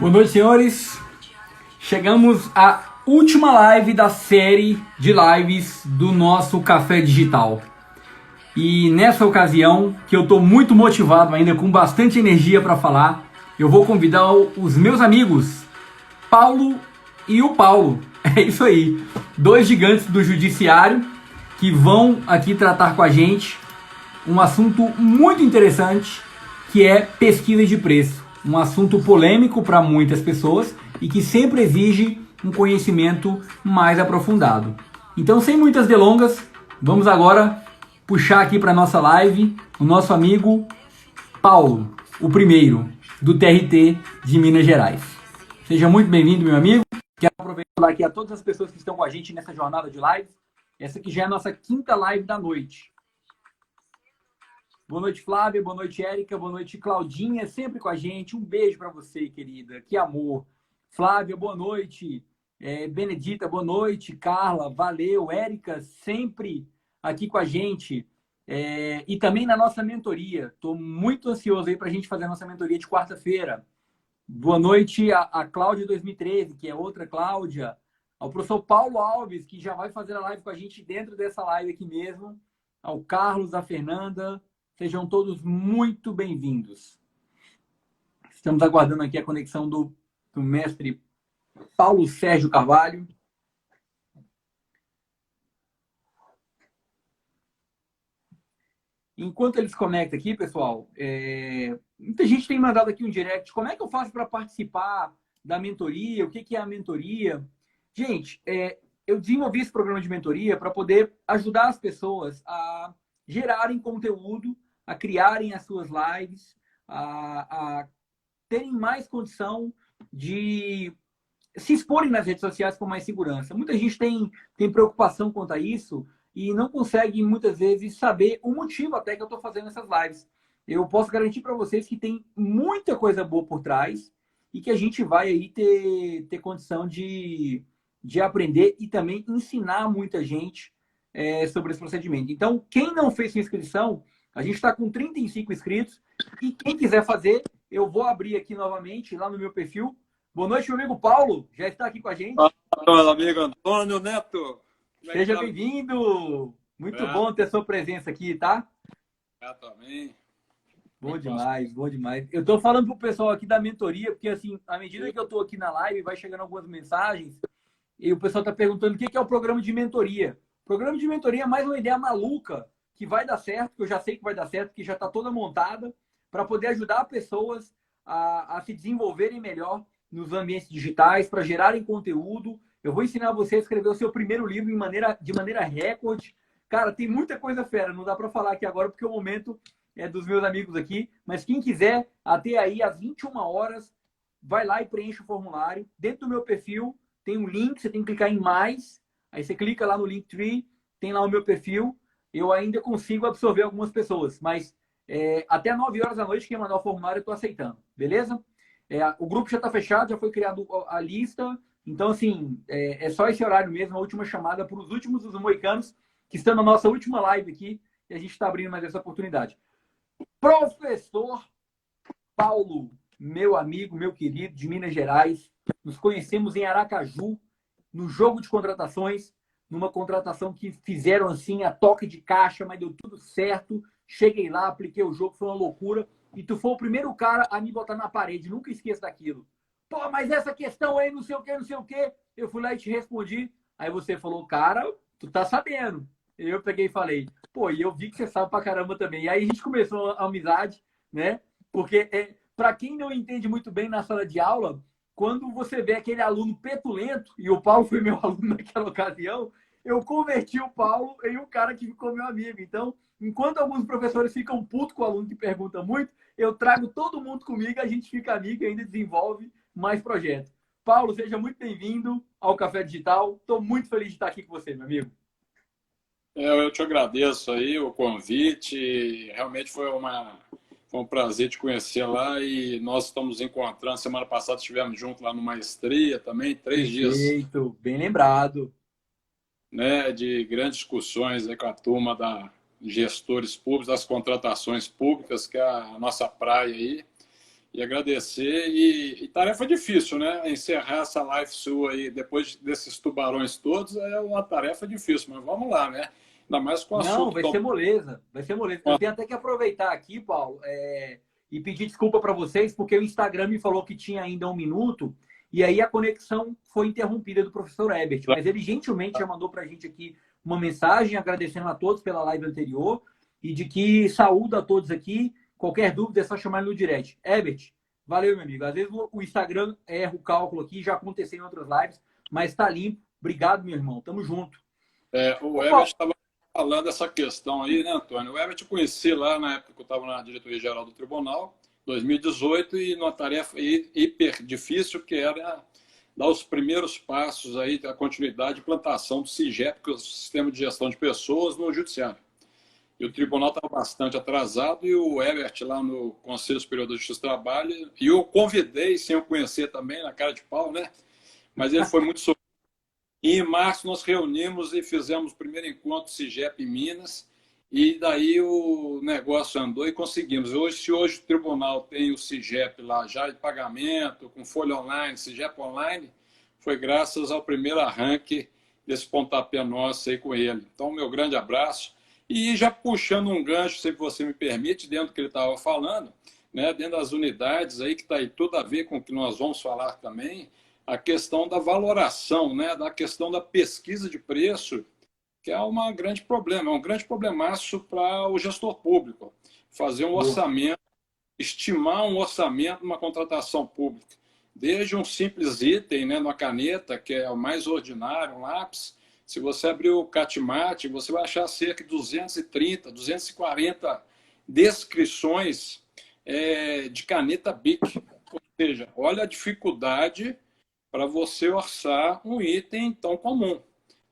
Boa noite, senhores. Chegamos à última live da série de lives do nosso Café Digital. E nessa ocasião, que eu estou muito motivado ainda, com bastante energia para falar, eu vou convidar os meus amigos, Paulo e o Paulo. É isso aí. Dois gigantes do judiciário que vão aqui tratar com a gente um assunto muito interessante, que é pesquisa de preço. Um assunto polêmico para muitas pessoas e que sempre exige um conhecimento mais aprofundado. Então, sem muitas delongas, vamos agora puxar aqui para nossa live o nosso amigo Paulo, o primeiro do TRT de Minas Gerais. Seja muito bem-vindo, meu amigo. Quero aproveitar aqui a todas as pessoas que estão com a gente nessa jornada de lives. Essa aqui já é a nossa quinta live da noite. Boa noite, Flávia. Boa noite, Érica. Boa noite, Claudinha. Sempre com a gente. Um beijo para você, querida. Que amor. Flávia, boa noite. Benedita, boa noite. Carla, valeu. Érica, sempre aqui com a gente. E também na nossa mentoria. Estou muito ansioso aí para a gente fazer a nossa mentoria de quarta-feira. Boa noite a Cláudia 2013, que é outra Cláudia. Ao professor Paulo Alves, que já vai fazer a live com a gente dentro dessa live aqui mesmo. Ao Carlos, a Fernanda. Sejam todos muito bem-vindos. Estamos aguardando aqui a conexão do mestre Paulo Sérgio Carvalho. Enquanto eles conectam aqui, pessoal, muita gente tem mandado aqui um direct. Como é que eu faço para participar da mentoria? O que é a mentoria? Gente, eu desenvolvi esse programa de mentoria para poder ajudar as pessoas a gerarem conteúdo, a criarem as suas lives, a terem mais condição de se exporem nas redes sociais com mais segurança. Muita gente tem preocupação quanto a isso e não consegue, muitas vezes, saber o motivo até que eu estou fazendo essas lives. Eu posso garantir para vocês que tem muita coisa boa por trás e que a gente vai aí ter condição de aprender e também ensinar muita gente sobre esse procedimento. Então, quem não fez sua inscrição, a gente está com 35 inscritos e quem quiser fazer, eu vou abrir aqui novamente lá no meu perfil. Boa noite, meu amigo Paulo, já está aqui com a gente. Fala, amigo Antônio Neto. Seja bem-vindo. Muito bom ter sua presença aqui, tá? Eu também. Bom demais, bom demais. Eu estou falando pro pessoal aqui da mentoria, porque assim, à medida que eu estou aqui na live, vai chegando algumas mensagens e o pessoal está perguntando o que é o programa de mentoria. O programa de mentoria é mais uma ideia maluca que vai dar certo, que eu já sei que vai dar certo, que já está toda montada, para poder ajudar pessoas a se desenvolverem melhor nos ambientes digitais, para gerarem conteúdo. Eu vou ensinar você a escrever o seu primeiro livro de maneira recorde. Cara, tem muita coisa fera, não dá para falar aqui agora, porque o momento é dos meus amigos aqui, mas quem quiser, até aí, às 21 horas, vai lá e preenche o formulário. Dentro do meu perfil, tem um link, você tem que clicar em mais, aí você clica lá no Linktree, tem lá o meu perfil. Eu ainda consigo absorver algumas pessoas, mas até 9 horas da noite, quem mandar o formulário, eu estou aceitando, beleza? O grupo já está fechado, já foi criado a lista, então, assim, é só esse horário mesmo, a última chamada para os últimos dos moicanos, que estão na nossa última live aqui, e a gente está abrindo mais essa oportunidade. Professor Paulo, meu amigo, meu querido, de Minas Gerais, nos conhecemos em Aracaju, no jogo de contratações, numa contratação que fizeram assim a toque de caixa, mas deu tudo certo. Cheguei lá, apliquei o jogo, foi uma loucura. E tu foi o primeiro cara a me botar na parede, nunca esqueça daquilo. Pô, mas essa questão aí, não sei o que, não sei o que. Eu fui lá e te respondi. Aí você falou, cara, tu tá sabendo. Eu peguei e falei, pô, e eu vi que você sabe pra caramba também. E aí a gente começou a amizade, né? Porque para quem não entende muito bem na sala de aula, quando você vê aquele aluno petulento, e o Paulo foi meu aluno naquela ocasião, eu converti o Paulo em um cara que ficou meu amigo. Então, enquanto alguns professores ficam putos com o aluno que pergunta muito, eu trago todo mundo comigo, a gente fica amigo e ainda desenvolve mais projetos. Paulo, seja muito bem-vindo ao Café Digital. Estou muito feliz de estar aqui com você, meu amigo. Eu te agradeço aí o convite. Realmente foi um prazer te conhecer lá e nós estamos encontrando. Semana passada estivemos juntos lá no Maestria também, 3 dias. Perfeito, bem lembrado. Né, de grandes discussões aí com a turma da gestores públicos, das contratações públicas, que é a nossa praia aí. e agradecer. E tarefa difícil, né? Encerrar essa live sua aí, depois desses tubarões todos, é uma tarefa difícil, mas vamos lá, né? Ainda mais com o Não, assunto vai tão... ser moleza, vai ser moleza. Eu tenho até que aproveitar aqui, Paulo, e pedir desculpa para vocês, porque o Instagram me falou que tinha ainda 1 minuto, e aí a conexão foi interrompida do professor Herbert. Mas ele gentilmente já mandou para a gente aqui uma mensagem agradecendo a todos pela live anterior e de que saúda a todos aqui. Qualquer dúvida é só chamar no direct. Herbert, valeu, meu amigo. Às vezes o Instagram erra o cálculo aqui, já aconteceu em outras lives, mas está limpo. Obrigado, meu irmão. Tamo junto. O Herbert estava falando essa questão aí, né, Antônio? O Herbert eu conheci lá na época que eu estava na diretoria-geral do Tribunal, 2018, e numa tarefa hiper difícil, que era dar os primeiros passos aí da continuidade de implantação do SIGEP, que é o Sistema de Gestão de Pessoas, no Judiciário. E o tribunal estava bastante atrasado, e o Herbert, lá no Conselho Superior da Justiça do Trabalho, e eu convidei, sem eu conhecer também, na cara de pau, né? Mas ele foi muito... E em março nós reunimos e fizemos o primeiro encontro SIGEP em Minas, e daí o negócio andou e conseguimos. Se hoje o tribunal tem o SIGEP lá já de pagamento, com folha online, SIGEP online, foi graças ao primeiro arranque desse pontapé nosso aí com ele. Então, meu grande abraço. E já puxando um gancho, se você me permite, dentro do que ele estava falando, né, dentro das unidades aí, que está aí tudo a ver com o que nós vamos falar também, a questão da valoração, né, da questão da pesquisa de preço, que é um grande problema, é um grande problemaço para o gestor público. Fazer um orçamento, estimar um orçamento numa contratação pública. Desde um simples item, né, numa caneta, que é o mais ordinário, um lápis, se você abrir o Catmate, você vai achar cerca de 230, 240 descrições de caneta BIC. Ou seja, olha a dificuldade para você orçar um item tão comum,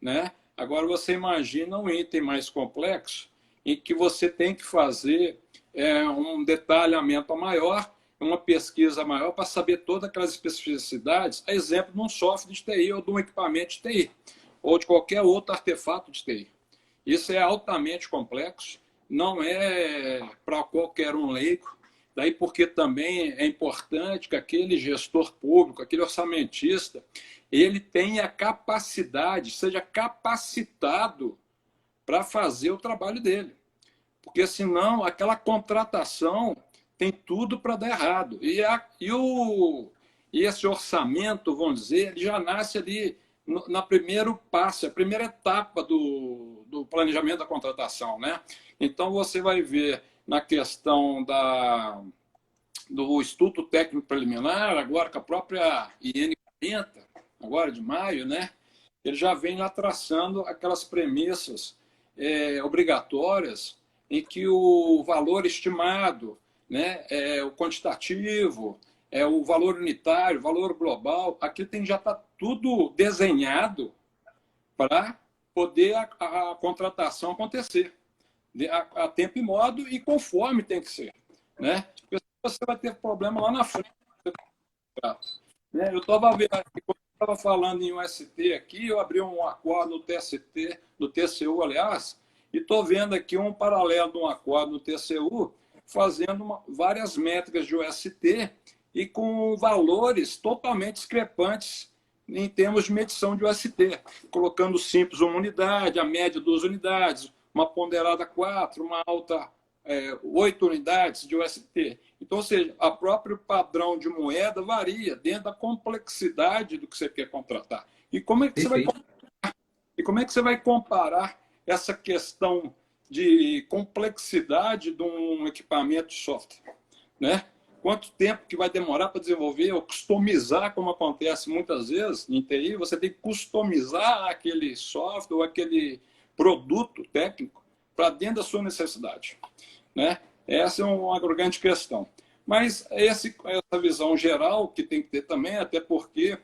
né? Agora você imagina um item mais complexo em que você tem que fazer um detalhamento maior, uma pesquisa maior para saber todas aquelas especificidades, a exemplo de um software de TI ou de um equipamento de TI, ou de qualquer outro artefato de TI. Isso é altamente complexo, não é para qualquer um leigo. Daí porque também é importante que aquele gestor público, aquele orçamentista, ele tenha capacidade, seja capacitado para fazer o trabalho dele. Porque senão aquela contratação tem tudo para dar errado. E esse orçamento, vamos dizer, ele já nasce ali na primeiro passo, a primeira etapa do planejamento da contratação, né? Então você vai ver na questão do estudo técnico preliminar, agora com a própria IN 40, agora de maio, né? Ele já vem lá traçando aquelas premissas obrigatórias em que o valor estimado, né, o quantitativo, o valor unitário, o valor global, aqui já está tudo desenhado para poder a contratação acontecer a tempo e modo e conforme tem que ser, né? Porque você vai ter problema lá na frente. Né? Eu estava vendo aqui, quando eu estava falando em UST aqui, eu abri um acordo no TST, no TCU, aliás, e estou vendo aqui um paralelo de um acordo no TCU, fazendo várias métricas de UST e com valores totalmente discrepantes em termos de medição de UST, colocando simples uma unidade, a média 2 unidades, uma ponderada 4, uma alta 8 unidades de UST. Então, ou seja, o próprio padrão de moeda varia dentro da complexidade do que você quer contratar. E como é que você vai comparar essa questão de complexidade de um equipamento de software, né? Quanto tempo que vai demorar para desenvolver ou customizar, como acontece muitas vezes em TI, você tem que customizar aquele software ou aquele produto técnico para dentro da sua necessidade, né? Essa é uma grande questão. Mas essa visão geral que tem que ter também, até porque,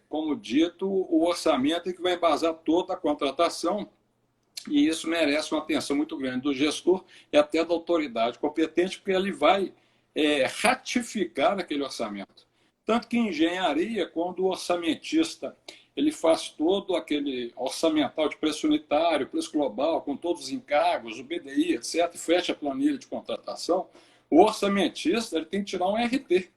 como dito, o orçamento é que vai embasar toda a contratação, e isso merece uma atenção muito grande do gestor e até da autoridade competente, porque ele vai ratificar aquele orçamento. Tanto que em engenharia, quando o orçamentista ele faz todo aquele orçamental de preço unitário, preço global, com todos os encargos, o BDI, etc., e fecha a planilha de contratação, o orçamentista ele tem que tirar um RT,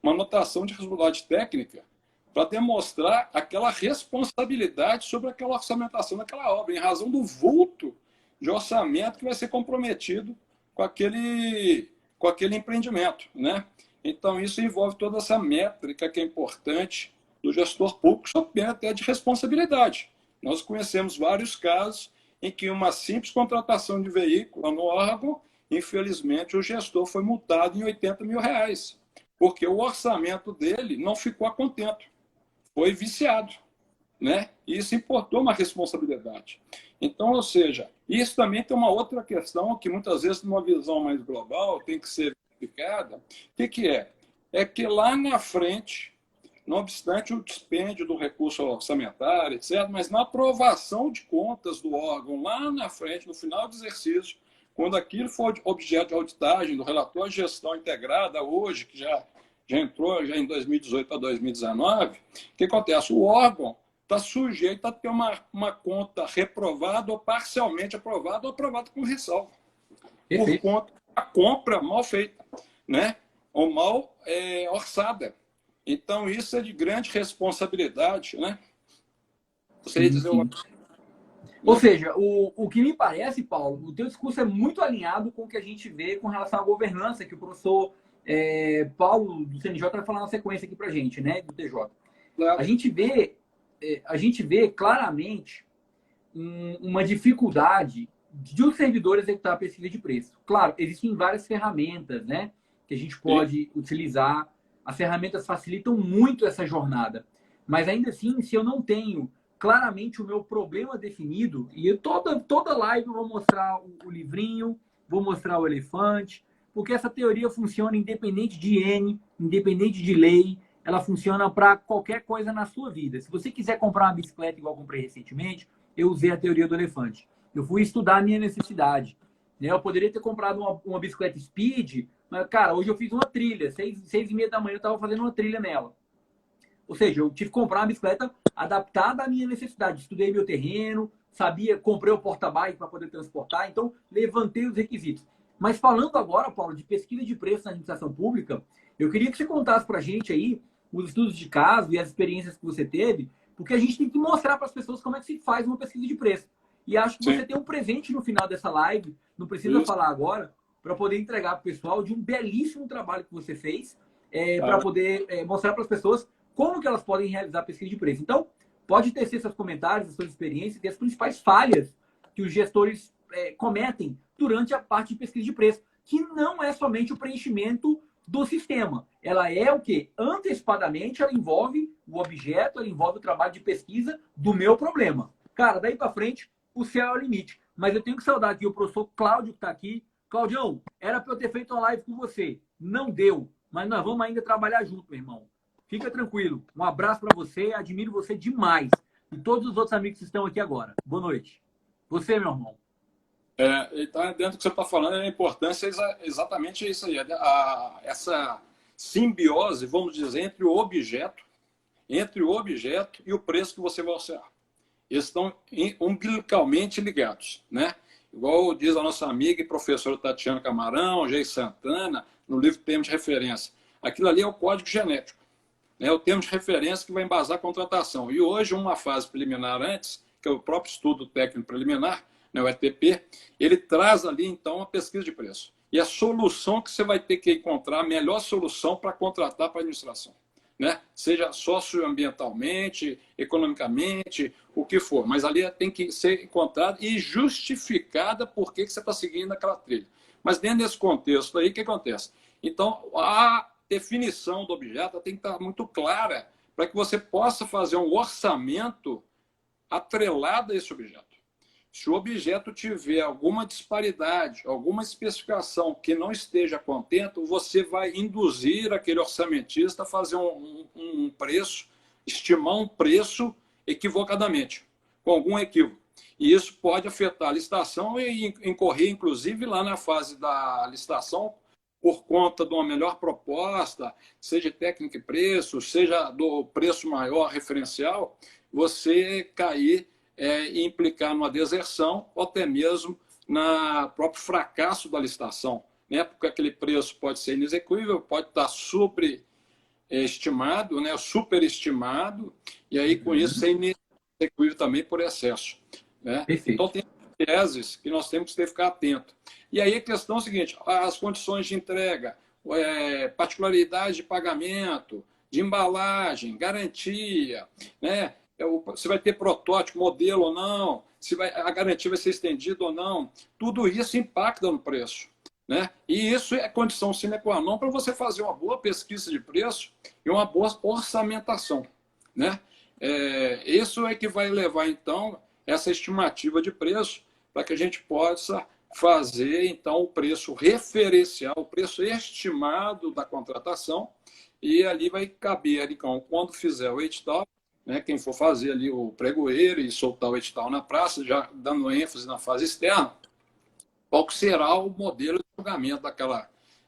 uma anotação de responsabilidade técnica, para demonstrar aquela responsabilidade sobre aquela orçamentação daquela obra, em razão do vulto de orçamento que vai ser comprometido com aquele empreendimento, né? Então, isso envolve toda essa métrica que é importante do gestor público, sob pena até de responsabilidade. Nós conhecemos vários casos em que uma simples contratação de veículo no órgão, infelizmente, o gestor foi multado em R$80 mil, porque o orçamento dele não ficou a contento, foi viciado, né? E isso importou uma responsabilidade. Então, ou seja, isso também tem uma outra questão que muitas vezes, numa visão mais global, tem que ser verificada. O que é? É que lá na frente, não obstante o dispêndio do recurso orçamentário, etc., mas na aprovação de contas do órgão, lá na frente, no final do exercício, quando aquilo for objeto de auditagem do relatório de gestão integrada, hoje, que já entrou já em 2018 a 2019, o que acontece? O órgão está sujeito a ter uma conta reprovada ou parcialmente aprovada ou aprovada com ressalva. Por conta da compra mal feita, né? Ou mal orçada. Então, isso é de grande responsabilidade, né? Você ia dizer Ou seja, o que me parece, Paulo, o teu discurso é muito alinhado com o que a gente vê com relação à governança, que o professor Paulo, do CNJ, vai falar na sequência aqui para a gente, né? Do TJ. Claro. A gente vê claramente uma dificuldade de um servidor executar a pesquisa de preço. Claro, existem várias ferramentas, né, que a gente pode utilizar. As ferramentas facilitam muito essa jornada. Mas ainda assim, se eu não tenho claramente o meu problema definido, e eu toda live eu vou mostrar o livrinho, vou mostrar o elefante, porque essa teoria funciona independente de N, independente de lei, ela funciona para qualquer coisa na sua vida. Se você quiser comprar uma bicicleta igual eu comprei recentemente, eu usei a teoria do elefante. Eu fui estudar a minha necessidade. Eu poderia ter comprado uma bicicleta Speed, mas, cara, hoje eu fiz uma trilha. 6h30 da manhã eu estava fazendo uma trilha nela. Ou seja, eu tive que comprar uma bicicleta adaptada à minha necessidade. Estudei meu terreno, comprei o porta-bike para poder transportar, então levantei os requisitos. Mas falando agora, Paulo, de pesquisa de preço na administração pública, eu queria que você contasse para a gente aí os estudos de caso e as experiências que você teve, porque a gente tem que mostrar para as pessoas como é que se faz uma pesquisa de preço. E acho que você tem um presente no final dessa live, não precisa falar agora, para poder entregar para o pessoal de um belíssimo trabalho que você fez, para poder mostrar para as pessoas como que elas podem realizar a pesquisa de preço. Então, pode tecer seus comentários, as suas experiências e as principais falhas que os gestores cometem durante a parte de pesquisa de preço, que não é somente o preenchimento do sistema. Ela é o quê? Antecipadamente, ela envolve o objeto, ela envolve o trabalho de pesquisa do meu problema. Cara, daí para frente, o céu é o limite. Mas eu tenho que saudar aqui o professor Cláudio, que está aqui. Claudião, era para eu ter feito uma live com você. Não deu, mas nós vamos ainda trabalhar junto, meu irmão. Fica tranquilo. Um abraço para você, admiro você demais. E todos os outros amigos que estão aqui agora. Boa noite. Você, meu irmão. Então, dentro do que você está falando, a importância é exatamente isso aí. Essa simbiose, vamos dizer, entre o objeto e o preço que você vai orçar. Eles estão umbilicalmente ligados, né? Igual diz a nossa amiga e professora Tatiana Camarão, Gei Santana, no livro Termos de Referência. Aquilo ali é o código genético, né? O termo de referência que vai embasar a contratação. E hoje, uma fase preliminar antes, que é o próprio estudo técnico preliminar, né, o ETP, ele traz ali, então, a pesquisa de preço. E a solução que você vai ter que encontrar, a melhor solução para contratar para a administração. Né? Seja socioambientalmente, economicamente, o que for. Mas ali tem que ser encontrada e justificada por que você está seguindo aquela trilha. Mas dentro desse contexto aí, o que acontece? Então, a definição do objeto tem que estar muito clara para que você possa fazer um orçamento atrelado a esse objeto. Se o objeto tiver alguma disparidade, alguma especificação que não esteja contente, você vai induzir aquele orçamentista a fazer um preço, estimar um preço equivocadamente, com algum equívoco. E isso pode afetar a licitação e incorrer, inclusive, lá na fase da licitação, por conta de uma melhor proposta, seja técnica e preço, seja do preço maior referencial, você cair e implicar numa deserção ou até mesmo no próprio fracasso da licitação, né? Porque aquele preço pode ser inexequível, pode estar sobreestimado, né? Superestimado, e aí com isso ser inexequível também por excesso, né? Então Perfeito. tem teses que nós temos que ficar atento. E aí a questão é a seguinte, as condições de entrega, particularidade de pagamento, de embalagem, garantia, né? Se vai ter protótipo, modelo ou não, se a garantia vai ser estendida ou não, tudo isso impacta no preço, né? E isso é condição sine qua non para você fazer uma boa pesquisa de preço e uma boa orçamentação, né? Isso é que vai levar, então, essa estimativa de preço para que a gente possa fazer, então, o preço referencial, o preço estimado da contratação, e ali vai caber, então, quando fizer o edital, né, quem for fazer ali o pregoeiro e soltar o edital na praça, já dando ênfase na fase externa, qual que será o modelo de julgamento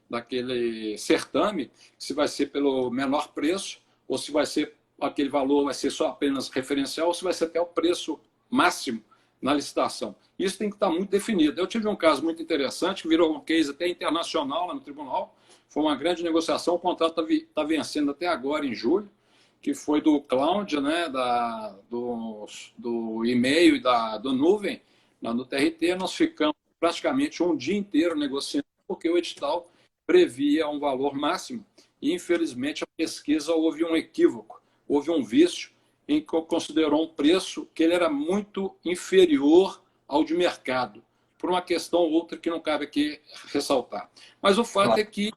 daquele certame, se vai ser pelo menor preço, ou se vai ser aquele valor, vai ser só apenas referencial, ou se vai ser até o preço máximo na licitação. Isso tem que estar muito definido. Eu tive um caso muito interessante, que virou um case até internacional lá no tribunal, foi uma grande negociação, o contrato está vencendo até agora, em julho, que foi do cloud, né, do e-mail e do nuvem, lá no TRT, nós ficamos praticamente um dia inteiro negociando, porque o edital previa um valor máximo, e infelizmente a pesquisa houve um equívoco, houve um vício, em que considerou um preço que ele era muito inferior ao de mercado, por uma questão ou outra que não cabe aqui ressaltar. Mas o fato é que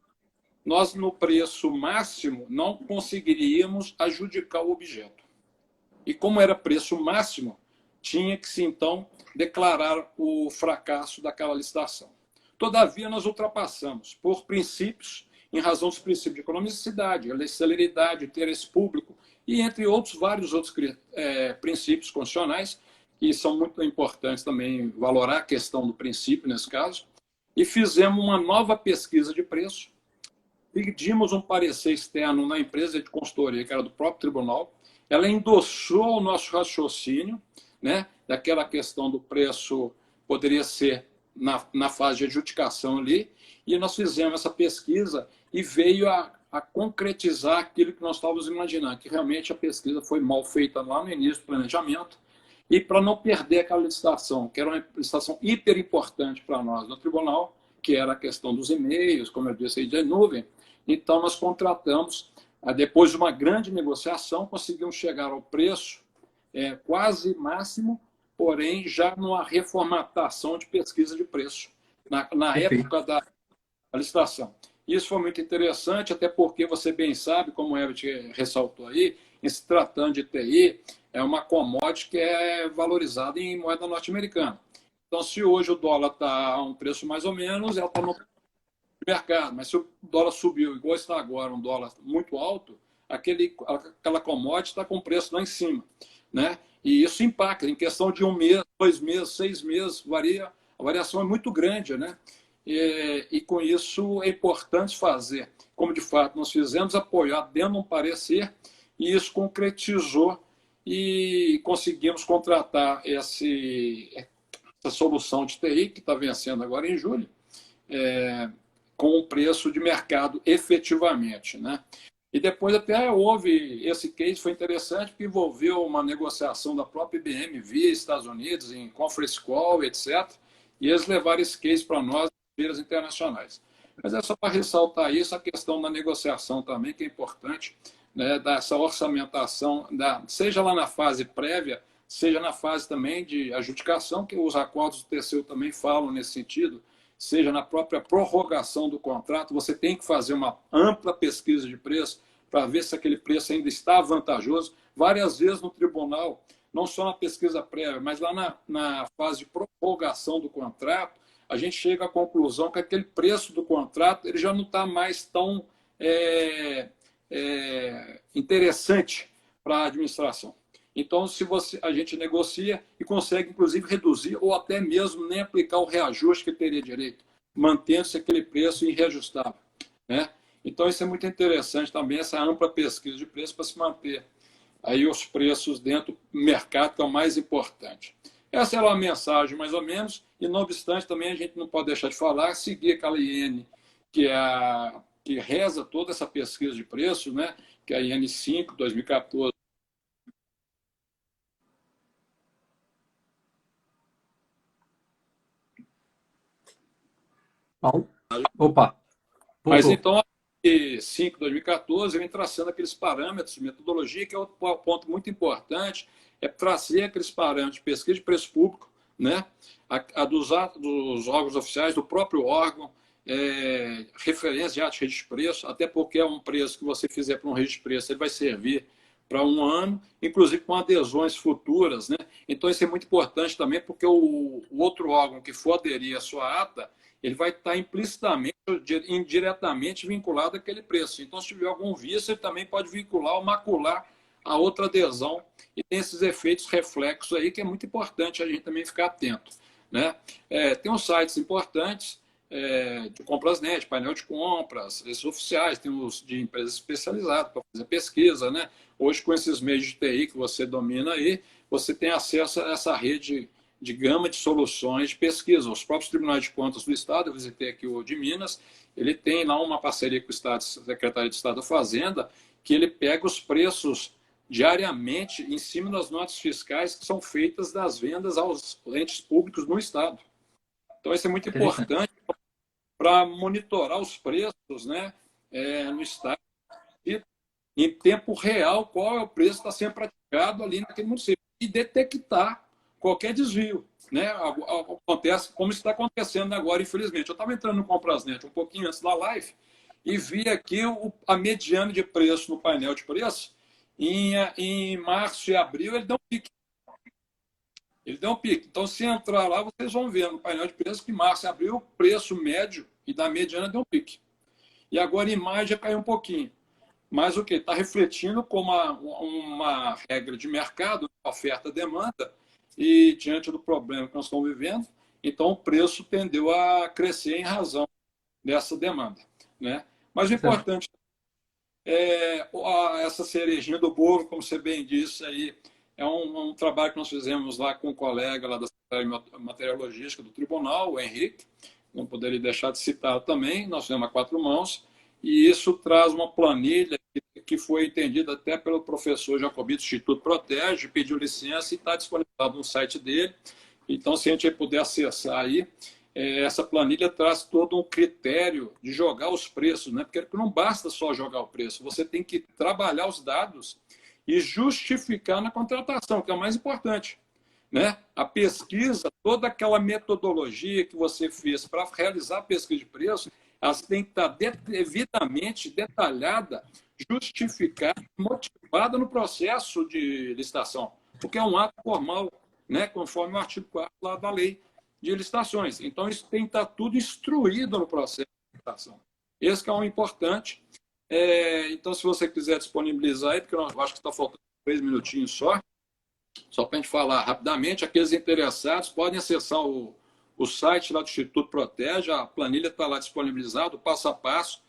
nós, no preço máximo, não conseguiríamos adjudicar o objeto. E como era preço máximo, tinha que se, então, declarar o fracasso daquela licitação. Todavia, nós ultrapassamos, por princípios, em razão dos princípios de economicidade, celeridade, interesse público, e entre outros, vários outros princípios constitucionais, que são muito importantes também valorar a questão do princípio, nesse caso, e fizemos uma nova pesquisa de preço, pedimos um parecer externo na empresa de consultoria, que era do próprio tribunal, ela endossou o nosso raciocínio, né, daquela questão do preço poderia ser na fase de adjudicação ali, e nós fizemos essa pesquisa e veio a concretizar aquilo que nós estávamos imaginando, que realmente a pesquisa foi mal feita lá no início do planejamento, e para não perder aquela licitação, que era uma licitação hiper importante para nós no tribunal, que era a questão dos e-mails, como eu disse aí, de nuvem. Então, nós contratamos, depois de uma grande negociação, conseguimos chegar ao preço quase máximo, porém já numa reformatação de pesquisa de preço, na época da licitação. Isso foi muito interessante, até porque você bem sabe, como o Herbert ressaltou aí, em se tratando de TI, é uma commodity que é valorizada em moeda norte-americana. Então, se hoje o dólar está a um preço mais ou menos, ela está no mercado. Mas se o dólar subiu, igual está agora, um dólar muito alto, aquela commodity está com preço lá em cima, né? E isso impacta. Em questão de 1 mês, 2 meses, 6 meses, a variação é muito grande, né? E com isso é importante fazer, como de fato nós fizemos, apoiar dentro de um parecer, e isso concretizou e conseguimos contratar essa solução de TI, que está vencendo agora em julho, com um preço de mercado efetivamente, né? E depois até houve, esse case foi interessante, porque envolveu uma negociação da própria IBM via Estados Unidos, em conference call, etc. E eles levaram esse case para nós, feiras internacionais. Mas é só para ressaltar isso, a questão da negociação também, que é importante, né, dessa orçamentação, seja lá na fase prévia, seja na fase também de adjudicação, que os acordos do TCU também falam nesse sentido, seja na própria prorrogação do contrato, você tem que fazer uma ampla pesquisa de preço para ver se aquele preço ainda está vantajoso. Várias vezes no tribunal, não só na pesquisa prévia, mas lá na fase de prorrogação do contrato, a gente chega à conclusão que aquele preço do contrato ele já não está mais tão interessante para a administração. Então, a gente negocia e consegue, inclusive, reduzir ou até mesmo nem aplicar o reajuste que teria direito, mantendo-se aquele preço irreajustável, né? Então, isso é muito interessante também, essa ampla pesquisa de preço para se manter aí os preços dentro do mercado, que é o mais importante. Essa era a mensagem, mais ou menos, e não obstante, também a gente não pode deixar de falar, seguir aquela IN, que reza toda essa pesquisa de preço, né? Que é a IN 5, 2014. Opa, Mas voltou. então, a 5, 2014, vem traçando aqueles parâmetros de metodologia, que é outro ponto muito importante, é trazer aqueles parâmetros de pesquisa de preço público, né? Dos órgãos oficiais, do próprio órgão, referência de atos de registro de preço, até porque é um preço que você fizer para um registro de preço, ele vai servir para um ano, inclusive com adesões futuras, né? Então, isso é muito importante também, porque o outro órgão que for aderir à sua ata, ele vai estar implicitamente, indiretamente vinculado àquele preço. Então, se tiver algum vício, ele também pode vincular ou macular a outra adesão. E tem esses efeitos reflexos aí, que é muito importante a gente também ficar atento, né? Tem uns sites importantes, de Compras.net, painel de compras, esses oficiais, tem os de empresas especializadas para fazer pesquisa, né? Hoje, com esses meios de TI que você domina aí, você tem acesso a essa rede de gama de soluções de pesquisa. Os próprios tribunais de contas do Estado, eu visitei aqui o de Minas, ele tem lá uma parceria com o Estado, Secretaria de Estado da Fazenda, que ele pega os preços diariamente em cima das notas fiscais que são feitas das vendas aos entes públicos no Estado. Então, isso é muito importante para monitorar os preços, né, no Estado, e em tempo real qual é o preço que está sendo praticado ali naquele município e detectar qualquer desvio, né? Acontece como está acontecendo agora, infelizmente. Eu estava entrando no Compras.net um pouquinho antes da live e vi aqui a mediana de preço no painel de preço. Em março e abril ele deu um pique. Ele deu um pique. Então, se entrar lá, vocês vão ver no painel de preço que março e abril o preço médio e da mediana deu um pique. E agora em maio já caiu um pouquinho. Mas o que? Está refletindo como uma regra de mercado, oferta-demanda, e diante do problema que nós estamos vivendo, então o preço tendeu a crescer em razão dessa demanda, né? Mas o importante é essa cerejinha do bolo, como você bem disse aí, é um trabalho que nós fizemos lá com um colega lá da Secretaria de Matéria Logística do Tribunal, o Henrique, não poderia deixar de citar também, nós fizemos a quatro mãos, e isso traz uma planilha que foi entendida até pelo professor Jacobito do Instituto Protege, pediu licença e está disponibilizado no site dele. Então, se a gente puder acessar aí, essa planilha traz todo um critério de jogar os preços, né? Porque não basta só jogar o preço, você tem que trabalhar os dados e justificar na contratação, que é o mais importante, né? A pesquisa, toda aquela metodologia que você fez para realizar a pesquisa de preço, ela tem que estar devidamente detalhada, justificada, motivada no processo de licitação, porque é um ato formal, né? Conforme o artigo 4 lá da lei de licitações. Então, isso tem que estar tudo instruído no processo de licitação. Esse que é um importante. Então, se você quiser disponibilizar aí, porque eu acho que está faltando 3 minutinhos só para a gente falar rapidamente, aqueles interessados podem acessar o site lá do Instituto Protege, a planilha está lá disponibilizada, passo a passo,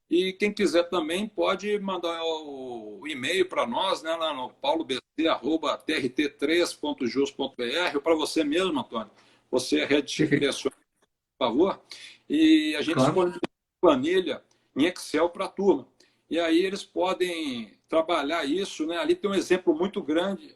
e quem quiser também pode mandar o e-mail para nós, né, lá no paulobc@trt3.jus.br, ou para você mesmo, Antônio, você redireciona, por favor, e a gente disponibiliza a planilha em Excel para a turma. E aí eles podem trabalhar isso, né? Ali tem um exemplo muito grande,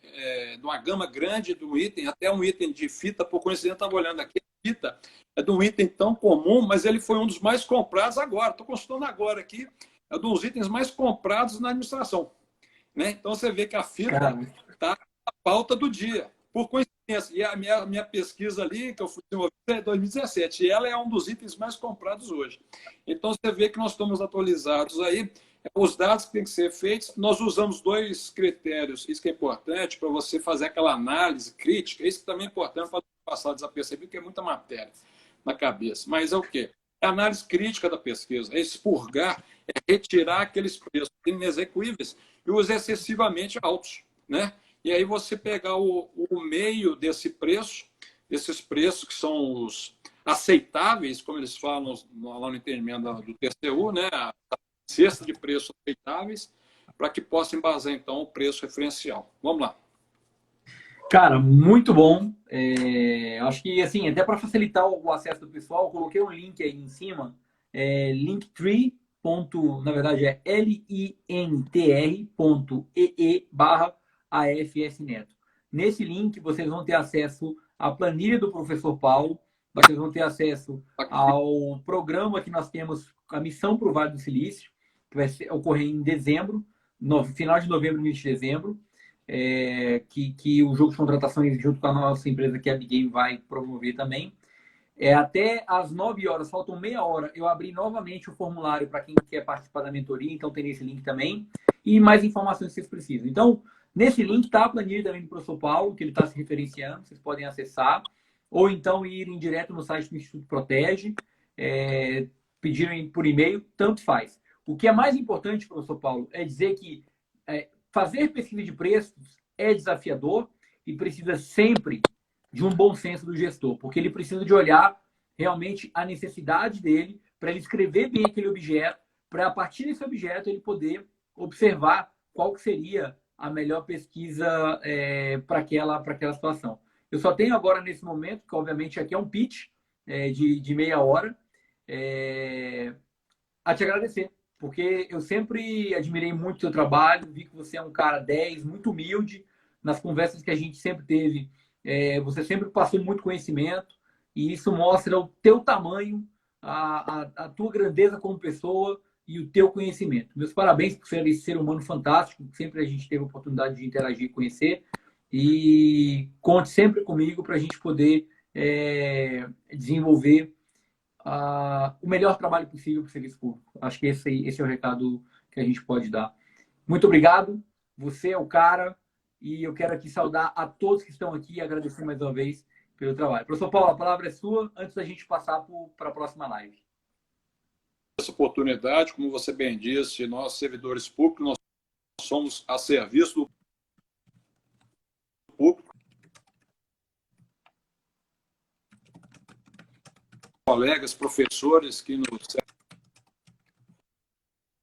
de uma gama grande do item, até um item de fita, por coincidência, estava olhando aqui, a fita é de um item tão comum, mas ele foi um dos mais comprados agora, estou consultando agora aqui, é um dos itens mais comprados na administração, né? Então você vê que a fita está na pauta do dia, por coincidência. E a minha pesquisa ali, que eu fui desenvolver, é 2017, e ela é um dos itens mais comprados hoje. Então você vê que nós estamos atualizados aí. Os dados que têm que ser feitos, nós usamos 2 critérios, isso que é importante para você fazer aquela análise crítica, isso que também é importante para passar desapercebido, porque é muita matéria na cabeça. Mas é o quê? É a análise crítica da pesquisa, é expurgar, é retirar aqueles preços inexequíveis e os excessivamente altos, né? E aí você pegar o meio desse preço, desses preços que são os aceitáveis, como eles falam lá no entendimento do TCU, né? Cesta de preços aceitáveis, para que possa embasar, então, o preço referencial. Vamos lá. Cara, muito bom. Acho que, assim, até para facilitar o acesso do pessoal, eu coloquei um link aí em cima, linktree. Na verdade, é lintr.ee/afsneto. Nesse link, vocês vão ter acesso à planilha do professor Paulo, vocês vão ter acesso ao programa que nós temos, a missão para o Vale do Silício, que vai ocorrer em dezembro, no final de novembro, início de dezembro. Que o jogo de contratações, junto com a nossa empresa, que é a Big Game, vai promover também. Até às 9 horas, faltam meia hora, eu abri novamente o formulário para quem quer participar da mentoria, então tem esse link também. E mais informações que vocês precisam. Então, nesse link está a planilha também do professor Paulo, que ele está se referenciando, vocês podem acessar, ou então irem direto no site do Instituto Protege, pedirem por e-mail, tanto faz. O que é mais importante, professor Paulo, é dizer que fazer pesquisa de preços é desafiador e precisa sempre de um bom senso do gestor, porque ele precisa de olhar realmente a necessidade dele para ele escrever bem aquele objeto, para a partir desse objeto ele poder observar qual que seria a melhor pesquisa para aquela situação. Eu só tenho agora nesse momento, que obviamente aqui é um pitch de meia hora, a te agradecer, porque eu sempre admirei muito o seu trabalho, vi que você é um cara 10, muito humilde, nas conversas que a gente sempre teve, você sempre passou muito conhecimento, e isso mostra o teu tamanho, a tua grandeza como pessoa e o teu conhecimento. Meus parabéns por ser esse ser humano fantástico, que sempre a gente teve a oportunidade de interagir e conhecer, e conte sempre comigo para a gente poder desenvolver o melhor trabalho possível para o serviço público. Acho que esse é o recado que a gente pode dar. Muito obrigado. Você é o cara. E eu quero aqui saudar a todos que estão aqui e agradecer mais uma vez pelo trabalho. Professor Paulo, a palavra é sua antes da gente passar para a próxima live. Essa oportunidade, como você bem disse, nós, servidores públicos, nós somos a serviço do público. Colegas, professores que nos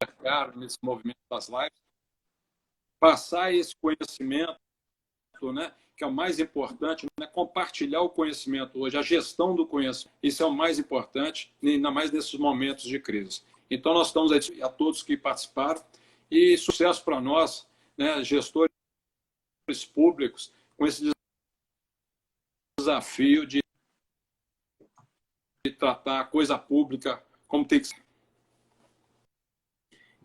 cercaram nesse movimento das lives, passar esse conhecimento, né, que é o mais importante, né, compartilhar o conhecimento hoje, a gestão do conhecimento, isso é o mais importante, ainda mais nesses momentos de crise. Então, nós estamos aí a todos que participaram e sucesso para nós, né, gestores públicos, com esse desafio de tratar a coisa pública como tem que ser.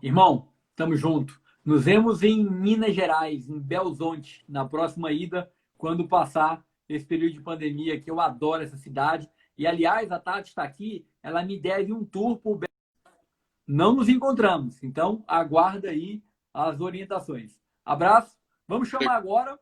Irmão, tamo junto. Nos vemos em Minas Gerais, em Belo Horizonte, na próxima ida, quando passar esse período de pandemia, que eu adoro essa cidade. E, aliás, a Tati está aqui, ela me deve um tour por Belo Horizonte. Não nos encontramos, então aguarda aí as orientações. Abraço. Vamos chamar agora,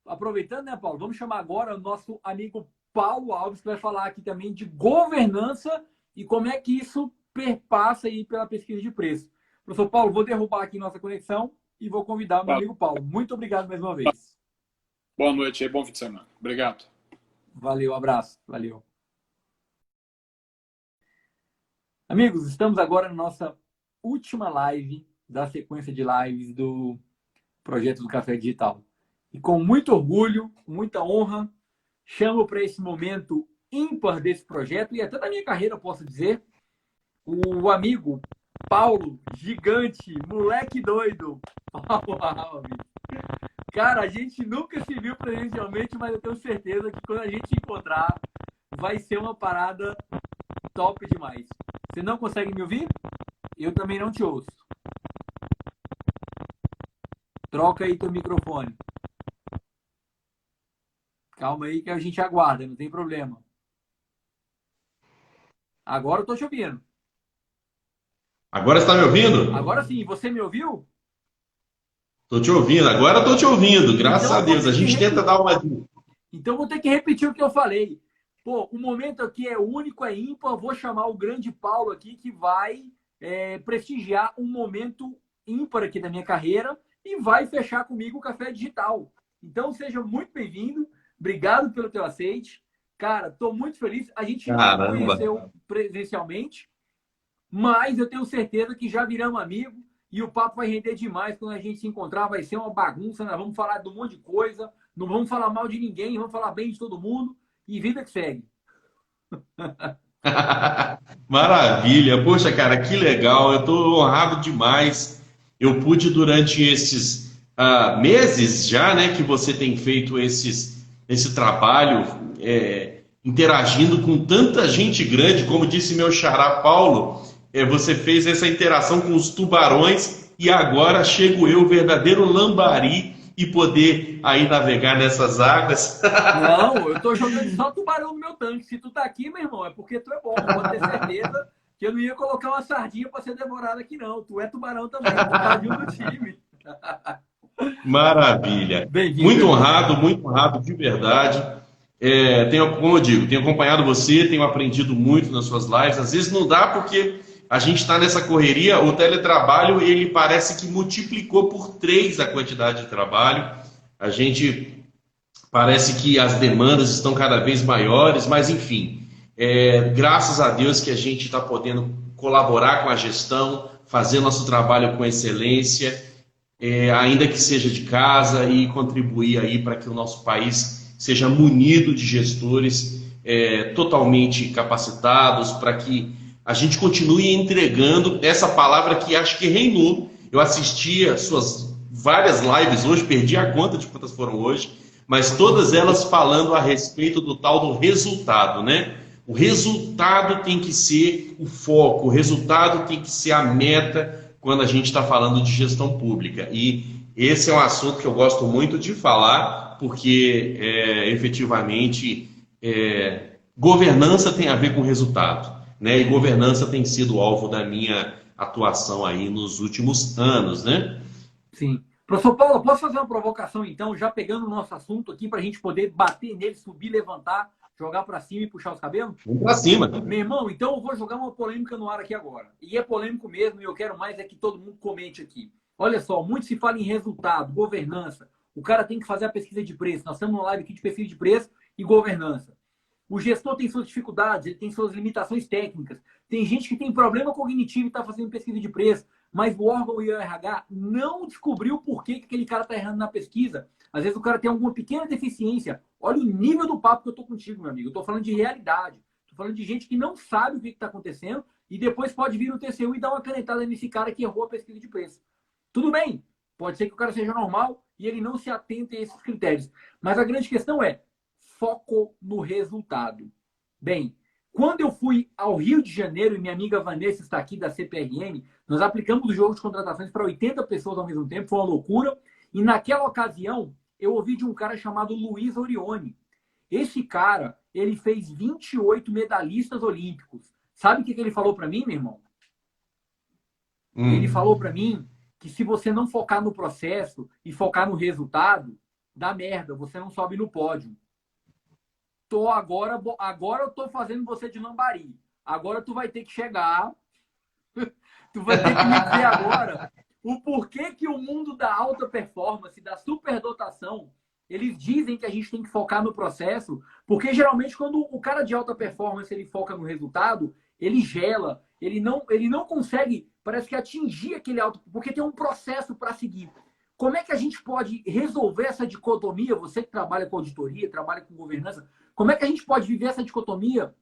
aproveitando, né, Paulo? Vamos chamar agora o nosso amigo Paulo Alves, que vai falar aqui também de governança e como é que isso perpassa aí pela pesquisa de preço. Professor Paulo, vou derrubar aqui nossa conexão e vou convidar o meu amigo Paulo. Muito obrigado mais uma vez. Boa noite e bom fim de semana. Obrigado. Valeu, abraço. Valeu. Amigos, estamos agora na nossa última live da sequência de lives do projeto do Café Digital. E com muito orgulho, muita honra, chamo para esse momento ímpar desse projeto e até da minha carreira, eu posso dizer, o amigo Paulo, gigante, moleque doido, Paulo Alves. Cara, a gente nunca se viu presencialmente, mas eu tenho certeza que quando a gente se encontrar, vai ser uma parada top demais. Você não consegue me ouvir? Eu também não te ouço. Troca aí teu microfone. Calma aí que a gente aguarda, não tem problema. Agora eu tô te ouvindo. Agora está me ouvindo? Agora sim, você me ouviu? Estou te ouvindo, agora estou te ouvindo, graças Então, a Deus. A gente tenta dar uma. Então vou ter que repetir o que eu falei. Pô, o momento aqui é único, é ímpar. Vou chamar o grande Paulo aqui, que vai prestigiar um momento ímpar aqui da minha carreira e vai fechar comigo o Café Digital. Então seja muito bem-vindo. Obrigado pelo teu aceite. Cara, estou muito feliz. A gente não se conheceu presencialmente, mas eu tenho certeza que já viramos amigos e o papo vai render demais quando a gente se encontrar. Vai ser uma bagunça, nós vamos falar de um monte de coisa, não vamos falar mal de ninguém, vamos falar bem de todo mundo e vida que segue. Maravilha. Poxa, cara, que legal. Eu estou honrado demais. Eu pude, durante esses meses já, né, que você tem feito esse trabalho, interagindo com tanta gente grande, como disse meu xará Paulo, você fez essa interação com os tubarões e agora chego eu, verdadeiro lambari, e poder aí navegar nessas águas. Não, eu tô jogando só tubarão no meu tanque. Se tu tá aqui, meu irmão, é porque tu é bom. Pode ter certeza que eu não ia colocar uma sardinha pra ser devorada aqui, não. Tu é tubarão também, tu tá junto do time. Maravilha. Muito honrado, de verdade. Como eu digo, tenho acompanhado você, tenho aprendido muito nas suas lives. Às vezes não dá porque a gente está nessa correria. O teletrabalho, ele parece que multiplicou por 3 a quantidade de trabalho. A gente parece que as demandas estão cada vez maiores, mas enfim, graças a Deus que a gente está podendo colaborar com a gestão, fazer nosso trabalho com excelência, ainda que seja de casa, e contribuir aí para que o nosso país seja munido de gestores totalmente capacitados, para que a gente continue entregando essa palavra que acho que reinou. Eu assisti as suas várias lives hoje, perdi a conta de quantas foram hoje, mas todas elas falando a respeito do tal do resultado, né? O resultado tem que ser o foco, o resultado tem que ser a meta quando a gente está falando de gestão pública. E esse é um assunto que eu gosto muito de falar, porque efetivamente governança tem a ver com resultado, né? E governança tem sido alvo da minha atuação aí nos últimos anos, né? Sim. Professor Paulo, posso fazer uma provocação então, já pegando o nosso assunto aqui, para a gente poder bater nele, subir, levantar, jogar para cima e puxar os cabelos? Vamos para cima. Meu irmão, então eu vou jogar uma polêmica no ar aqui agora. E é polêmico mesmo, e eu quero mais que todo mundo comente aqui. Olha só, muito se fala em resultado, governança. O cara tem que fazer a pesquisa de preço. Nós estamos numa live aqui de pesquisa de preço e governança. O gestor tem suas dificuldades, ele tem suas limitações técnicas. Tem gente que tem problema cognitivo e está fazendo pesquisa de preço, mas o órgão e o RH não descobriu por que aquele cara está errando na pesquisa. Às vezes o cara tem alguma pequena deficiência. Olha o nível do papo que eu estou contigo, meu amigo. Eu estou falando de realidade. Estou falando de gente que não sabe o que está acontecendo e depois pode vir no TCU e dar uma canetada nesse cara que errou a pesquisa de preço. Tudo bem, pode ser que o cara seja normal e ele não se atente a esses critérios. Mas a grande questão é foco no resultado. Bem, quando eu fui ao Rio de Janeiro, e minha amiga Vanessa está aqui da CPRM, nós aplicamos o jogo de contratações para 80 pessoas ao mesmo tempo, foi uma loucura. E naquela ocasião, eu ouvi de um cara chamado Luiz Orione. Esse cara, ele fez 28 medalhistas olímpicos. Sabe o que ele falou para mim, meu irmão? Ele falou para mim que se você não focar no processo e focar no resultado, dá merda, você não sobe no pódio. Agora eu tô fazendo você de lambari. Agora tu vai ter que chegar, tu vai ter que me dizer agora o porquê que o mundo da alta performance, da superdotação, eles dizem que a gente tem que focar no processo, porque geralmente quando o cara de alta performance ele foca no resultado, ele gela, ele não consegue, parece que atingir aquele alto, porque tem um processo para seguir. Como é que a gente pode resolver essa dicotomia? Você que trabalha com auditoria, trabalha com governança, como é que a gente pode viver essa dicotomia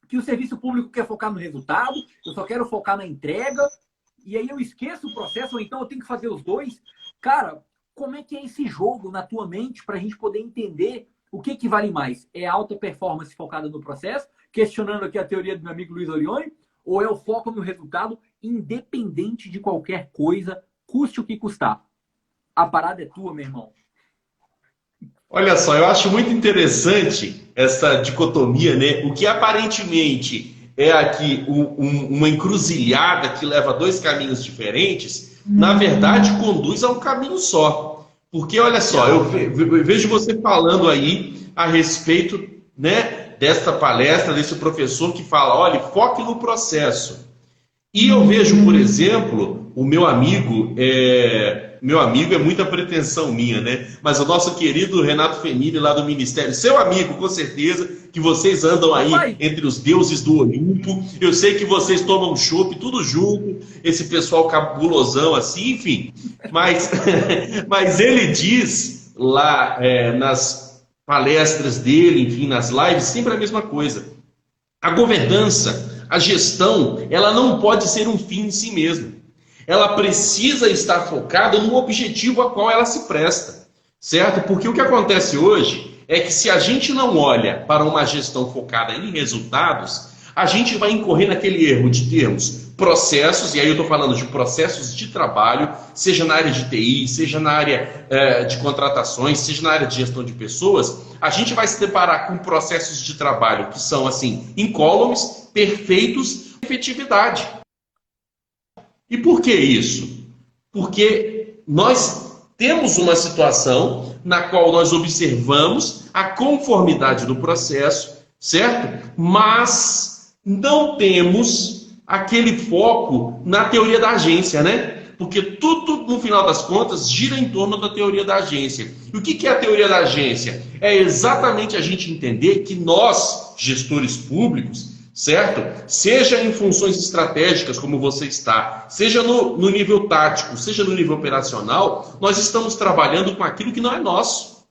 que o serviço público quer focar no resultado, eu só quero focar na entrega, e aí eu esqueço o processo, ou então eu tenho que fazer os dois? Cara, como é que é esse jogo na tua mente para a gente poder entender o que vale mais? É a alta performance focada no processo, questionando aqui a teoria do meu amigo Luiz Orione, ou é o foco no resultado, independente de qualquer coisa, custe o que custar? A parada é tua, meu irmão. Olha só, eu acho muito interessante essa dicotomia, né? O que aparentemente é aqui uma encruzilhada que leva a 2 caminhos diferentes, na verdade conduz a um caminho só. Porque, olha só, eu vejo você falando aí a respeito, né, desta palestra, desse professor que fala, olha, foque no processo. E eu vejo, por exemplo, o meu amigo é muita pretensão minha, né? Mas o nosso querido Renato Femini, lá do Ministério, seu amigo, com certeza, que vocês andam aí entre os deuses do Olimpo. Eu sei que vocês tomam chopp, tudo junto, esse pessoal cabulosão assim, enfim. Mas ele diz, lá nas palestras dele, enfim, nas lives, sempre a mesma coisa. A governança, a gestão, ela não pode ser um fim em si mesma. Ela precisa estar focada no objetivo a qual ela se presta, certo? Porque o que acontece hoje é que se a gente não olha para uma gestão focada em resultados, a gente vai incorrer naquele erro de termos processos, e aí eu estou falando de processos de trabalho, seja na área de TI, seja na área de contratações, seja na área de gestão de pessoas, a gente vai se deparar com processos de trabalho que são, assim, incólumes, perfeitos, efetividade. E por que isso? Porque nós temos uma situação na qual nós observamos a conformidade do processo, certo? Mas não temos aquele foco na teoria da agência, né? Porque tudo, no final das contas, gira em torno da teoria da agência. E o que é a teoria da agência? É exatamente a gente entender que nós, gestores públicos, certo? Seja em funções estratégicas, como você está, seja no nível tático, seja no nível operacional, nós estamos trabalhando com aquilo que não é nosso.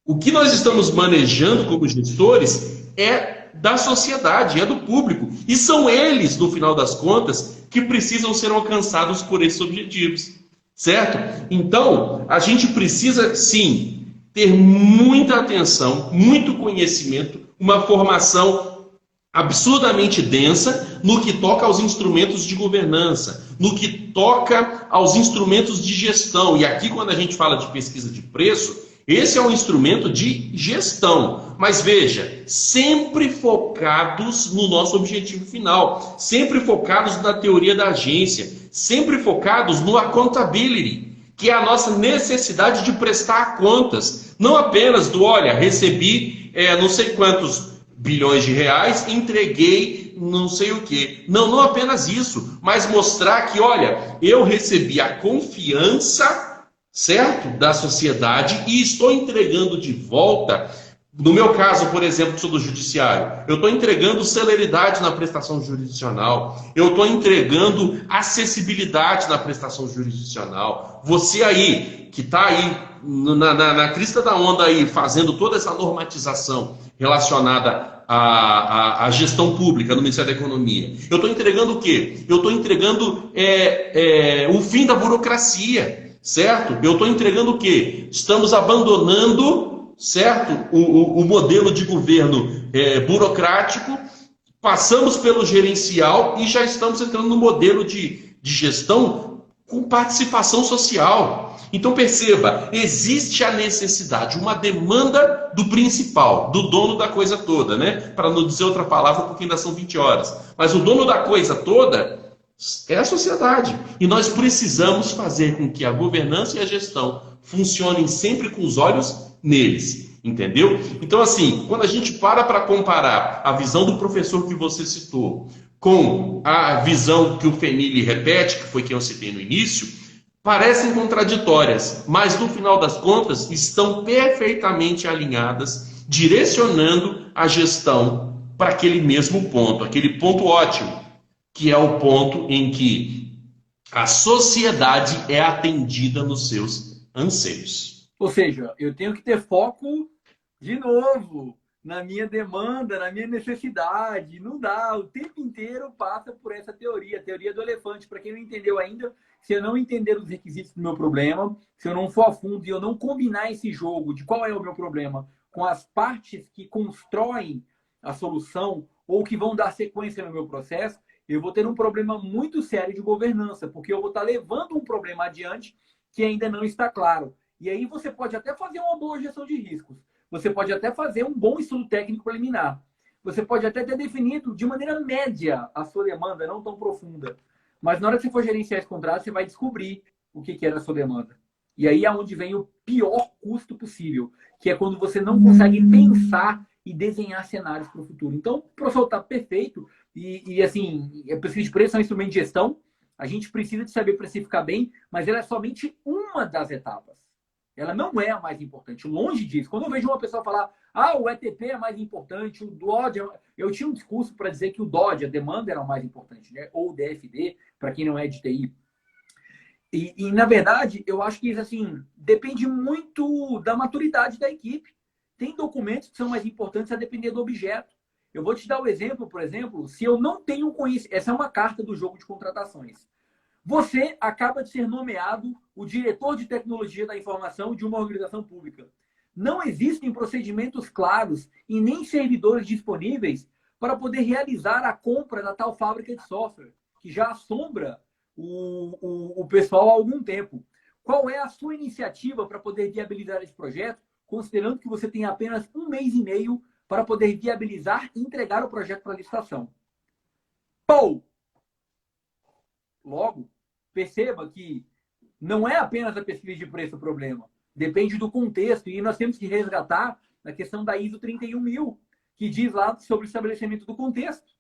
O que nós estamos manejando como gestores é da sociedade, é do público. E são eles, no final das contas, que precisam ser alcançados por esses objetivos, certo? Então, a gente precisa, sim, ter muita atenção, muito conhecimento, uma formação absurdamente densa no que toca aos instrumentos de governança, no que toca aos instrumentos de gestão. E aqui, quando a gente fala de pesquisa de preço, esse é um instrumento de gestão. Mas veja, sempre focados no nosso objetivo final, sempre focados na teoria da agência, sempre focados no accountability, que é a nossa necessidade de prestar contas. Não apenas do, olha, recebi não sei quantos bilhões de reais, entreguei não sei o quê. Não, não apenas isso, mas mostrar que, olha, eu recebi a confiança, certo, da sociedade e estou entregando de volta. No meu caso, por exemplo, que sou do judiciário, eu estou entregando celeridade na prestação jurisdicional, eu estou entregando acessibilidade na prestação jurisdicional. Você aí, que está aí na crista da onda aí, fazendo toda essa normatização relacionada à gestão pública no Ministério da Economia, eu estou entregando o quê? Eu estou entregando o fim da burocracia. Certo? Eu estou entregando o quê? Estamos abandonando, certo, o modelo de governo burocrático, passamos pelo gerencial e já estamos entrando no modelo de gestão com participação social. Então perceba, existe a necessidade, uma demanda do principal, do dono da coisa toda, né? Para não dizer outra palavra, porque ainda são 20 horas. Mas o dono da coisa toda é a sociedade. E nós precisamos fazer com que a governança e a gestão funcionem sempre com os olhos neles. Entendeu? Então, assim, quando a gente para comparar a visão do professor que você citou com a visão que o Fenili repete, que foi quem eu citei no início, parecem contraditórias, mas no final das contas estão perfeitamente alinhadas, direcionando a gestão para aquele mesmo ponto, aquele ponto ótimo, que é o ponto em que a sociedade é atendida nos seus anseios. Ou seja, eu tenho que ter foco, de novo, na minha demanda, na minha necessidade. Não dá, o tempo inteiro passa por essa teoria, a teoria do elefante. Para quem não entendeu ainda, se eu não entender os requisitos do meu problema, se eu não for a fundo e eu não combinar esse jogo de qual é o meu problema com as partes que constroem a solução ou que vão dar sequência no meu processo, eu vou ter um problema muito sério de governança, porque eu vou estar levando um problema adiante que ainda não está claro. E aí você pode até fazer uma boa gestão de riscos, você pode até fazer um bom estudo técnico preliminar, você pode até ter definido de maneira média a sua demanda, não tão profunda. Mas na hora que você for gerenciar esse contrato, você vai descobrir o que era a sua demanda. E aí é onde vem o pior custo possível, que é quando você não consegue pensar e desenhar cenários para o futuro. Então, o professor está perfeito. E assim, a pesquisa de preço é um instrumento de gestão. A gente precisa de saber precificar bem, mas ela é somente uma das etapas. Ela não é a mais importante. Longe disso. Quando eu vejo uma pessoa falar, o ETP é mais importante, o DOD... Eu tinha um discurso para dizer que o DOD, a demanda, era o mais importante, né? Ou o DFD, para quem não é de TI. E, na verdade, eu acho que isso, assim, depende muito da maturidade da equipe. Tem documentos que são mais importantes a depender do objeto. Eu vou te dar o exemplo, por exemplo, se eu não tenho conhecimento... Essa é uma carta do jogo de contratações. Você acaba de ser nomeado o diretor de tecnologia da informação de uma organização pública. Não existem procedimentos claros e nem servidores disponíveis para poder realizar a compra da tal fábrica de software, que já assombra o pessoal há algum tempo. Qual é a sua iniciativa para poder viabilizar esse projeto, considerando que você tem apenas 1 mês e meio para poder viabilizar e entregar o projeto para licitação? Logo, perceba que não é apenas a pesquisa de preço o problema. Depende do contexto. E nós temos que resgatar a questão da ISO 31000, que diz lá sobre o estabelecimento do contexto.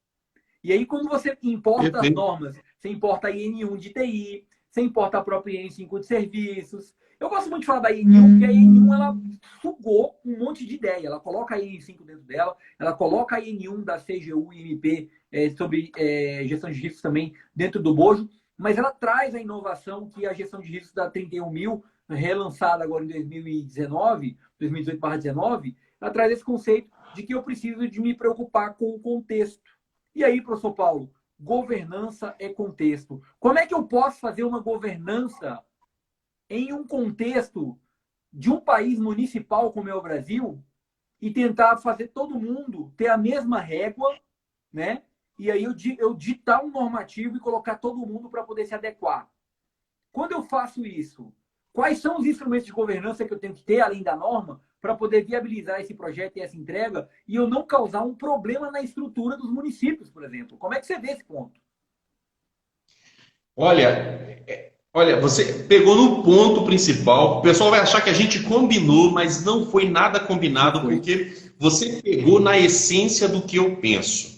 E aí, quando você importa as normas, você importa a IN1 de TI, você importa a própria IN5 de serviços. Eu gosto muito de falar da IN1, porque a IN1 ela sugou um monte de ideia. Ela coloca a IN5 dentro dela, ela coloca a IN1 da CGU e MP sobre gestão de riscos também dentro do bojo, mas ela traz a inovação que a gestão de riscos da 31000, relançada agora em 2019, 2018/19, ela traz esse conceito de que eu preciso de me preocupar com o contexto. E aí, professor Paulo, governança é contexto. Como é que eu posso fazer uma governança em um contexto de um país municipal como é o Brasil e tentar fazer todo mundo ter a mesma régua, né? E aí eu ditar um normativo e colocar todo mundo para poder se adequar. Quando eu faço isso, quais são os instrumentos de governança que eu tenho que ter, além da norma, para poder viabilizar esse projeto e essa entrega e eu não causar um problema na estrutura dos municípios, por exemplo? Como é que você vê esse ponto? Olha, você pegou no ponto principal. O pessoal vai achar que a gente combinou, mas não foi nada combinado, porque você pegou na essência do que eu penso.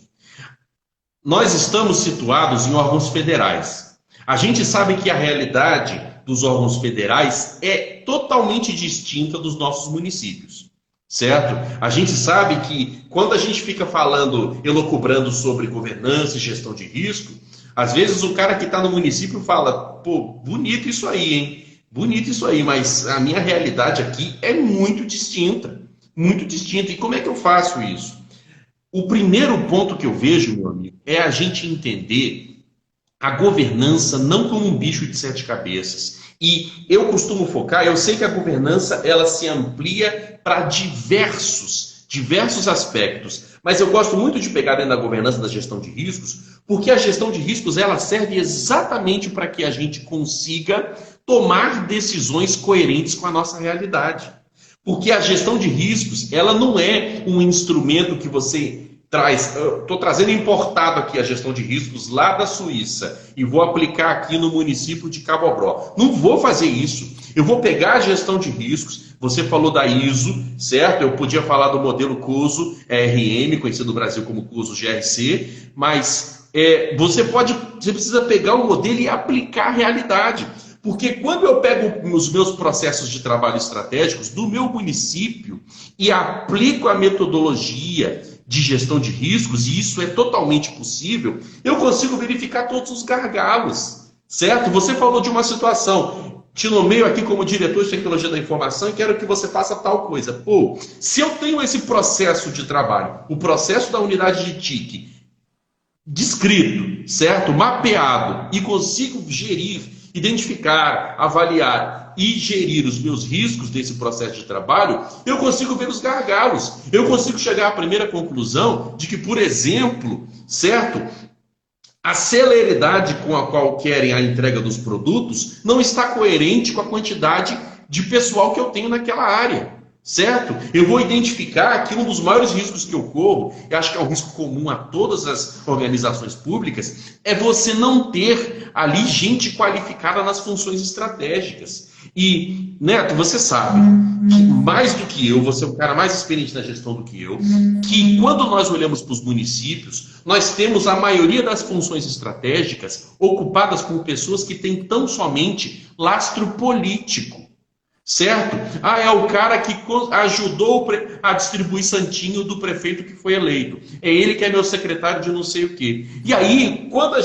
Nós estamos situados em órgãos federais. A gente sabe que a realidade dos órgãos federais é totalmente distinta dos nossos municípios, certo? A gente sabe que quando a gente fica falando, elucubrando sobre governança e gestão de risco, às vezes o cara que está no município fala, pô, bonito isso aí, hein? Bonito isso aí, mas a minha realidade aqui é muito distinta, muito distinta. E como é que eu faço isso? O primeiro ponto que eu vejo, meu amigo, é a gente entender a governança não como um bicho de 7 cabeças. E eu costumo focar, eu sei que a governança ela se amplia para diversos aspectos, mas eu gosto muito de pegar dentro da governança da gestão de riscos, porque a gestão de riscos ela serve exatamente para que a gente consiga tomar decisões coerentes com a nossa realidade. Porque a gestão de riscos ela não é um instrumento que você traz, estou trazendo importado aqui a gestão de riscos lá da Suíça e vou aplicar aqui no município de Cabo Bró. Não vou fazer isso. Eu vou pegar a gestão de riscos, você falou da ISO, certo? Eu podia falar do modelo CUSO RM, conhecido no Brasil como CUSO GRC, mas você precisa pegar o modelo e aplicar a realidade. Porque quando eu pego os meus processos de trabalho estratégicos do meu município e aplico a metodologia de gestão de riscos, e isso é totalmente possível, eu consigo verificar todos os gargalos, certo? Você falou de uma situação, te nomeio aqui como diretor de tecnologia da informação e quero que você faça tal coisa. Pô, se eu tenho esse processo de trabalho, o processo da unidade de TIC, descrito, certo? Mapeado, e consigo gerir, identificar, avaliar e gerir os meus riscos desse processo de trabalho, eu consigo ver os gargalos. Eu consigo chegar à primeira conclusão de que, por exemplo, certo? A celeridade com a qual querem a entrega dos produtos não está coerente com a quantidade de pessoal que eu tenho naquela área. Certo? Eu vou identificar que um dos maiores riscos que eu corro, eu acho que é um risco comum a todas as organizações públicas, é você não ter ali gente qualificada nas funções estratégicas. E, Neto, você sabe que mais do que eu, você é o cara mais experiente na gestão do que eu, que quando nós olhamos para os municípios, nós temos a maioria das funções estratégicas ocupadas por pessoas que têm tão somente lastro político. Certo? Ah, é o cara que ajudou a distribuir santinho do prefeito que foi eleito. É ele que é meu secretário de não sei o quê. E aí, quando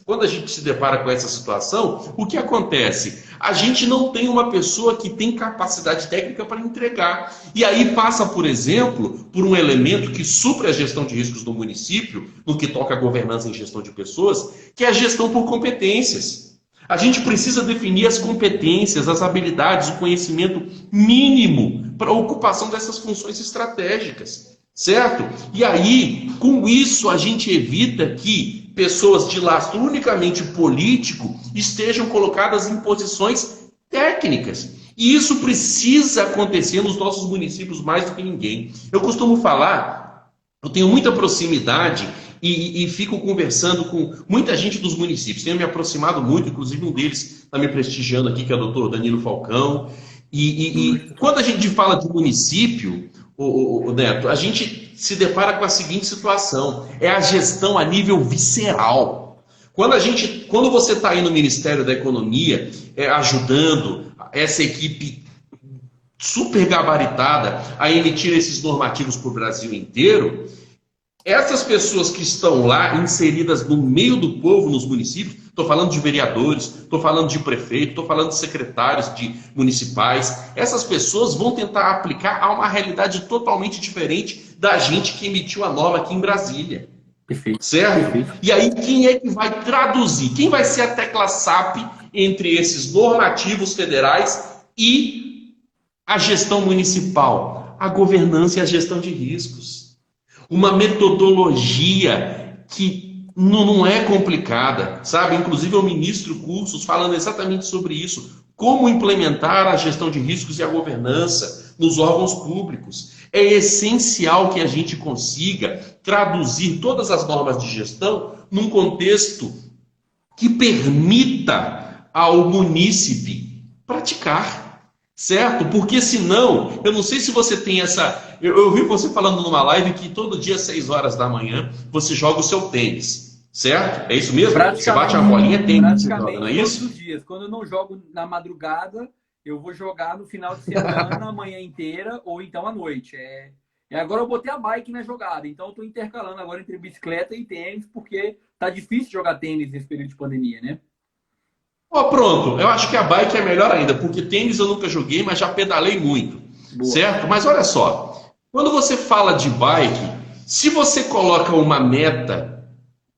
quando a gente se depara com essa situação, o que acontece? A gente não tem uma pessoa que tem capacidade técnica para entregar. E aí passa, por exemplo, por um elemento que supre a gestão de riscos do município, no que toca a governança e gestão de pessoas, que é a gestão por competências. A gente precisa definir as competências, as habilidades, o conhecimento mínimo para a ocupação dessas funções estratégicas, certo? E aí, com isso, a gente evita que pessoas de lastro unicamente político estejam colocadas em posições técnicas. E isso precisa acontecer nos nossos municípios mais do que ninguém. Eu costumo falar, eu tenho muita proximidade e fico conversando com muita gente dos municípios. Tenho me aproximado muito, inclusive um deles está me prestigiando aqui, que é o doutor Danilo Falcão. E quando a gente fala de município, o Neto, a gente se depara com a seguinte situação: é a gestão a nível visceral. Quando você está aí no Ministério da Economia, ajudando essa equipe super gabaritada a emitir esses normativos para o Brasil inteiro, essas pessoas que estão lá inseridas no meio do povo nos municípios, estou falando de vereadores, estou falando de prefeito, estou falando de secretários de municipais, essas pessoas vão tentar aplicar a uma realidade totalmente diferente da gente que emitiu a norma aqui em Brasília. Perfeito. Certo? Perfeito. E aí quem é que vai traduzir? Quem vai ser a tecla SAP entre esses normativos federais e a gestão municipal? A governança e a gestão de riscos. Uma metodologia que não é complicada, sabe? Inclusive eu ministro cursos falando exatamente sobre isso. Como implementar a gestão de riscos e a governança nos órgãos públicos. É essencial que a gente consiga traduzir todas as normas de gestão num contexto que permita ao munícipe praticar. Certo? Porque senão, eu não sei se você tem essa... Eu vi você falando numa live que todo dia às 6 horas da manhã você joga o seu tênis. Certo? É isso mesmo? Você bate uma bolinha, tênis, praticamente não é isso? todos os dias. Quando eu não jogo na madrugada, eu vou jogar no final de semana, a manhã inteira, ou então à noite. Agora eu botei a bike na jogada, então eu estou intercalando agora entre bicicleta e tênis, porque tá difícil jogar tênis nesse período de pandemia, né? Pronto, eu acho que a bike é melhor ainda, porque tênis eu nunca joguei, mas já pedalei muito. Boa. Certo? Mas olha só, quando você fala de bike, se você coloca uma meta,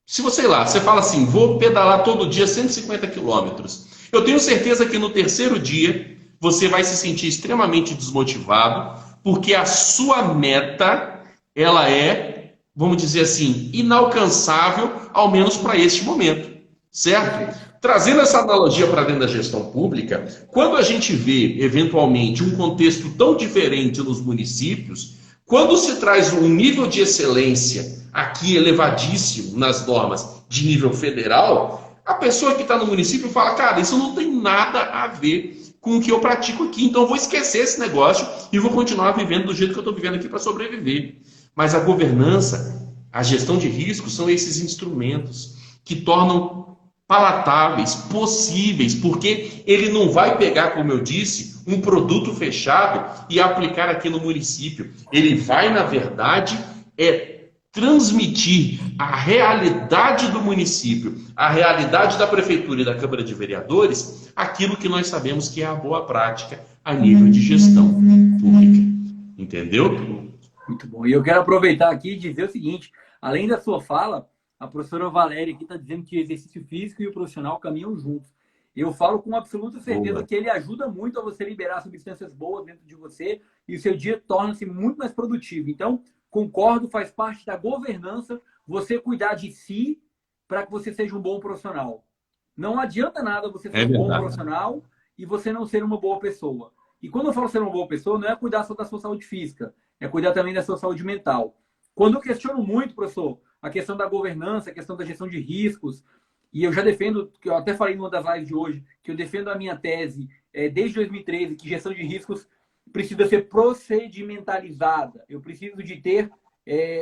se você fala assim, vou pedalar todo dia 150 quilômetros, eu tenho certeza que no terceiro dia você vai se sentir extremamente desmotivado, porque a sua meta, ela é, vamos dizer assim, inalcançável, ao menos para este momento. Certo? Trazendo essa analogia para dentro da gestão pública, quando a gente vê, eventualmente, um contexto tão diferente nos municípios, quando se traz um nível de excelência aqui elevadíssimo nas normas de nível federal, a pessoa que está no município fala, cara, isso não tem nada a ver com o que eu pratico aqui, então eu vou esquecer esse negócio e vou continuar vivendo do jeito que eu estou vivendo aqui para sobreviver. Mas a governança, a gestão de riscos são esses instrumentos que tornam palatáveis, possíveis, porque ele não vai pegar, como eu disse, um produto fechado e aplicar aqui no município. Ele vai, na verdade, transmitir a realidade do município, a realidade da prefeitura e da Câmara de Vereadores, aquilo que nós sabemos que é a boa prática a nível de gestão pública. Entendeu? Muito bom. E eu quero aproveitar aqui e dizer o seguinte, além da sua fala, a professora Valéria aqui está dizendo que o exercício físico e o profissional caminham juntos. Eu falo com absoluta certeza que ele ajuda muito a você liberar substâncias boas dentro de você e o seu dia torna-se muito mais produtivo. Então, concordo, faz parte da governança você cuidar de si para que você seja um bom profissional. Não adianta nada você ser um bom profissional e você não ser uma boa pessoa. E quando eu falo ser uma boa pessoa, não é cuidar só da sua saúde física, é cuidar também da sua saúde mental. Quando eu questiono muito, professor, a questão da governança, a questão da gestão de riscos, e eu já defendo, que eu até falei numa das lives de hoje, que eu defendo a minha tese desde 2013, que gestão de riscos precisa ser procedimentalizada. Eu preciso de ter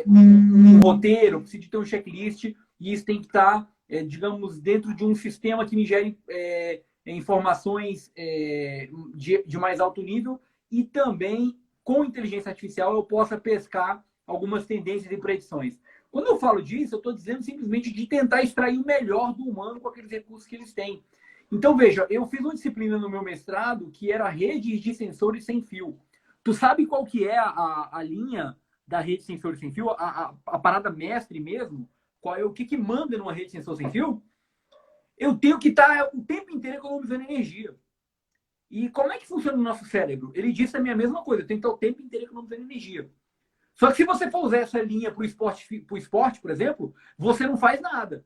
um roteiro, eu preciso de ter um checklist, e isso tem que estar, digamos, dentro de um sistema que me gere informações de mais alto nível, e também, com inteligência artificial, eu possa pescar algumas tendências e predições. Quando eu falo disso, eu estou dizendo simplesmente de tentar extrair o melhor do humano com aqueles recursos que eles têm. Então, veja, eu fiz uma disciplina no meu mestrado que era redes de sensores sem fio. Tu sabe qual que é a linha da rede de sensores sem fio? A parada mestre mesmo? Qual é o que manda numa rede de sensor sem fio? Eu tenho que estar o tempo inteiro economizando energia. E como é que funciona o nosso cérebro? Ele disse a mesma coisa, eu tenho que estar o tempo inteiro economizando energia. Só que se você for usar essa linha para o esporte, por exemplo, você não faz nada.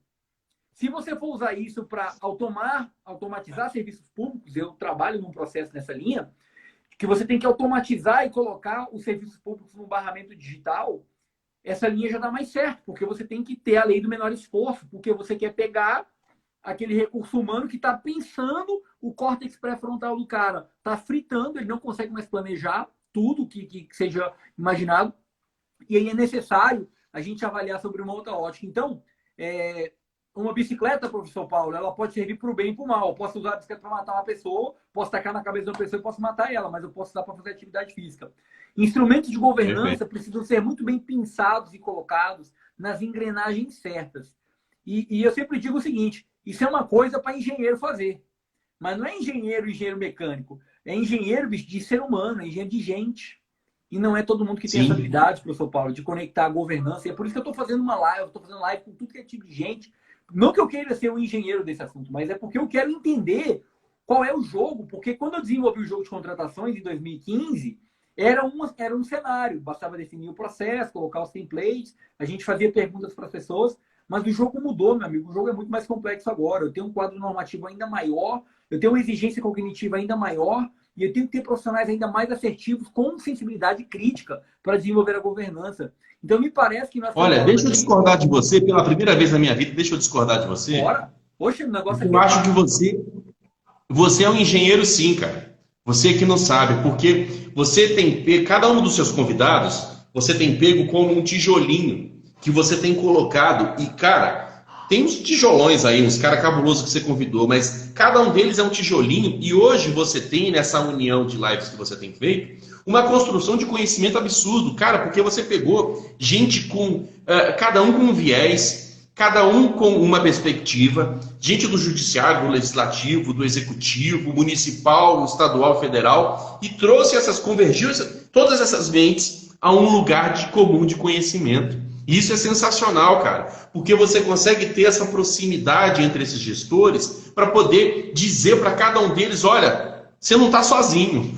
Se você for usar isso para automatizar serviços públicos, eu trabalho num processo nessa linha, que você tem que automatizar e colocar os serviços públicos no barramento digital, essa linha já dá mais certo, porque você tem que ter a lei do menor esforço, porque você quer pegar aquele recurso humano que está pensando, o córtex pré-frontal do cara está fritando, ele não consegue mais planejar tudo que seja imaginado, e aí é necessário a gente avaliar sobre uma outra ótica. Então, uma bicicleta, professor Paulo, ela pode servir para o bem e para o mal. Eu posso usar a bicicleta para matar uma pessoa, posso tacar na cabeça de uma pessoa e posso matar ela, mas eu posso usar para fazer atividade física. Instrumentos de governança precisam ser muito bem pensados e colocados nas engrenagens certas. E eu sempre digo o seguinte, isso é uma coisa para engenheiro fazer. Mas não é engenheiro mecânico. É engenheiro de ser humano, é engenheiro de gente. E não é todo mundo que tem essa habilidade, professor Paulo, de conectar a governança. E é por isso que eu estou fazendo uma live, estou fazendo live com tudo que é tipo de gente. Não que eu queira ser um engenheiro desse assunto, mas é porque eu quero entender qual é o jogo. Porque quando eu desenvolvi o jogo de contratações em 2015, era um cenário. Bastava definir o processo, colocar os templates, a gente fazia perguntas para as pessoas. Mas o jogo mudou, meu amigo. O jogo é muito mais complexo agora. Eu tenho um quadro normativo ainda maior, eu tenho uma exigência cognitiva ainda maior, e eu tenho que ter profissionais ainda mais assertivos, com sensibilidade crítica, para desenvolver a governança. Então, me parece que nós... Olha, deixa eu discordar de você, pela primeira vez na minha vida, deixa eu discordar de você. Bora. Poxa, o negócio eu acho que você é um engenheiro sim, cara. Você que não sabe, porque você tem pego, cada um dos seus convidados, você tem pego como um tijolinho que você tem colocado. E, cara, tem uns tijolões aí, uns caras cabulosos que você convidou, mas cada um deles é um tijolinho. E hoje você tem, nessa união de lives que você tem feito, uma construção de conhecimento absurdo, cara, porque você pegou gente com... cada um com um viés, cada um com uma perspectiva, gente do judiciário, do legislativo, do executivo, municipal, estadual, federal, e trouxe convergiu todas essas mentes a um lugar comum de conhecimento. E isso é sensacional, cara, porque você consegue ter essa proximidade entre esses gestores para poder dizer para cada um deles, olha, você não está sozinho,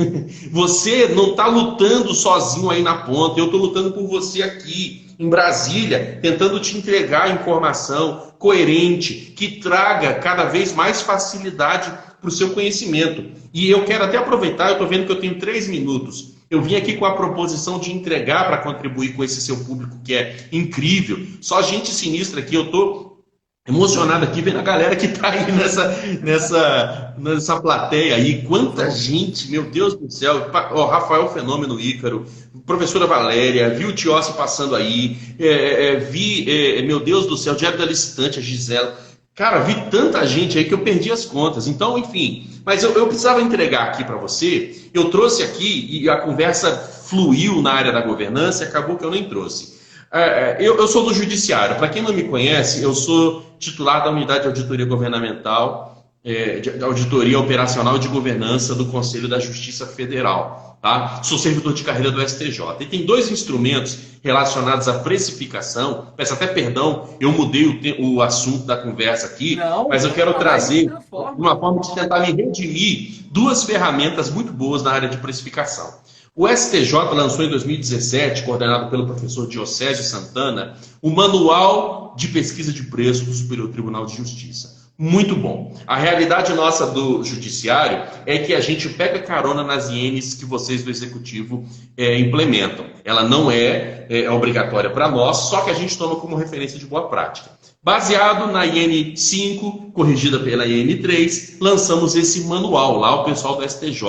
você não está lutando sozinho aí na ponta, eu estou lutando por você aqui em Brasília, tentando te entregar informação coerente, que traga cada vez mais facilidade para o seu conhecimento. E eu quero até aproveitar, eu estou vendo que eu tenho 3 minutos. Eu vim aqui com a proposição de entregar para contribuir com esse seu público que é incrível. Só gente sinistra aqui, eu estou emocionado aqui vendo a galera que está aí nessa plateia aí. Quanta gente, meu Deus do céu. Rafael Fenômeno Ícaro, professora Valéria, vi o Tiossi passando aí, meu Deus do céu, Diário da Licitante, a Gisela. Cara, vi tanta gente aí que eu perdi as contas. Então, enfim, mas eu precisava entregar aqui para você. Eu trouxe aqui e a conversa fluiu na área da governança e acabou que eu nem trouxe. Eu sou do Judiciário. Para quem não me conhece, eu sou titular da Unidade de Auditoria Governamental, de Auditoria Operacional de Governança do Conselho da Justiça Federal. Tá? Sou servidor de carreira do STJ. E tem 2 instrumentos relacionados à precificação. Peço até perdão, eu mudei o assunto da conversa aqui, mas eu quero trazer uma forma de tentar me redimir 2 ferramentas muito boas na área de precificação. O STJ lançou em 2017, coordenado pelo professor Diocésio Santana, o Manual de Pesquisa de Preço do Superior Tribunal de Justiça. Muito bom. A realidade nossa do judiciário é que a gente pega carona nas ienes que vocês do executivo implementam. Ela não é obrigatória para nós, só que a gente toma como referência de boa prática. Baseado na IN 5, corrigida pela IN 3, lançamos esse manual lá, o pessoal do STJ,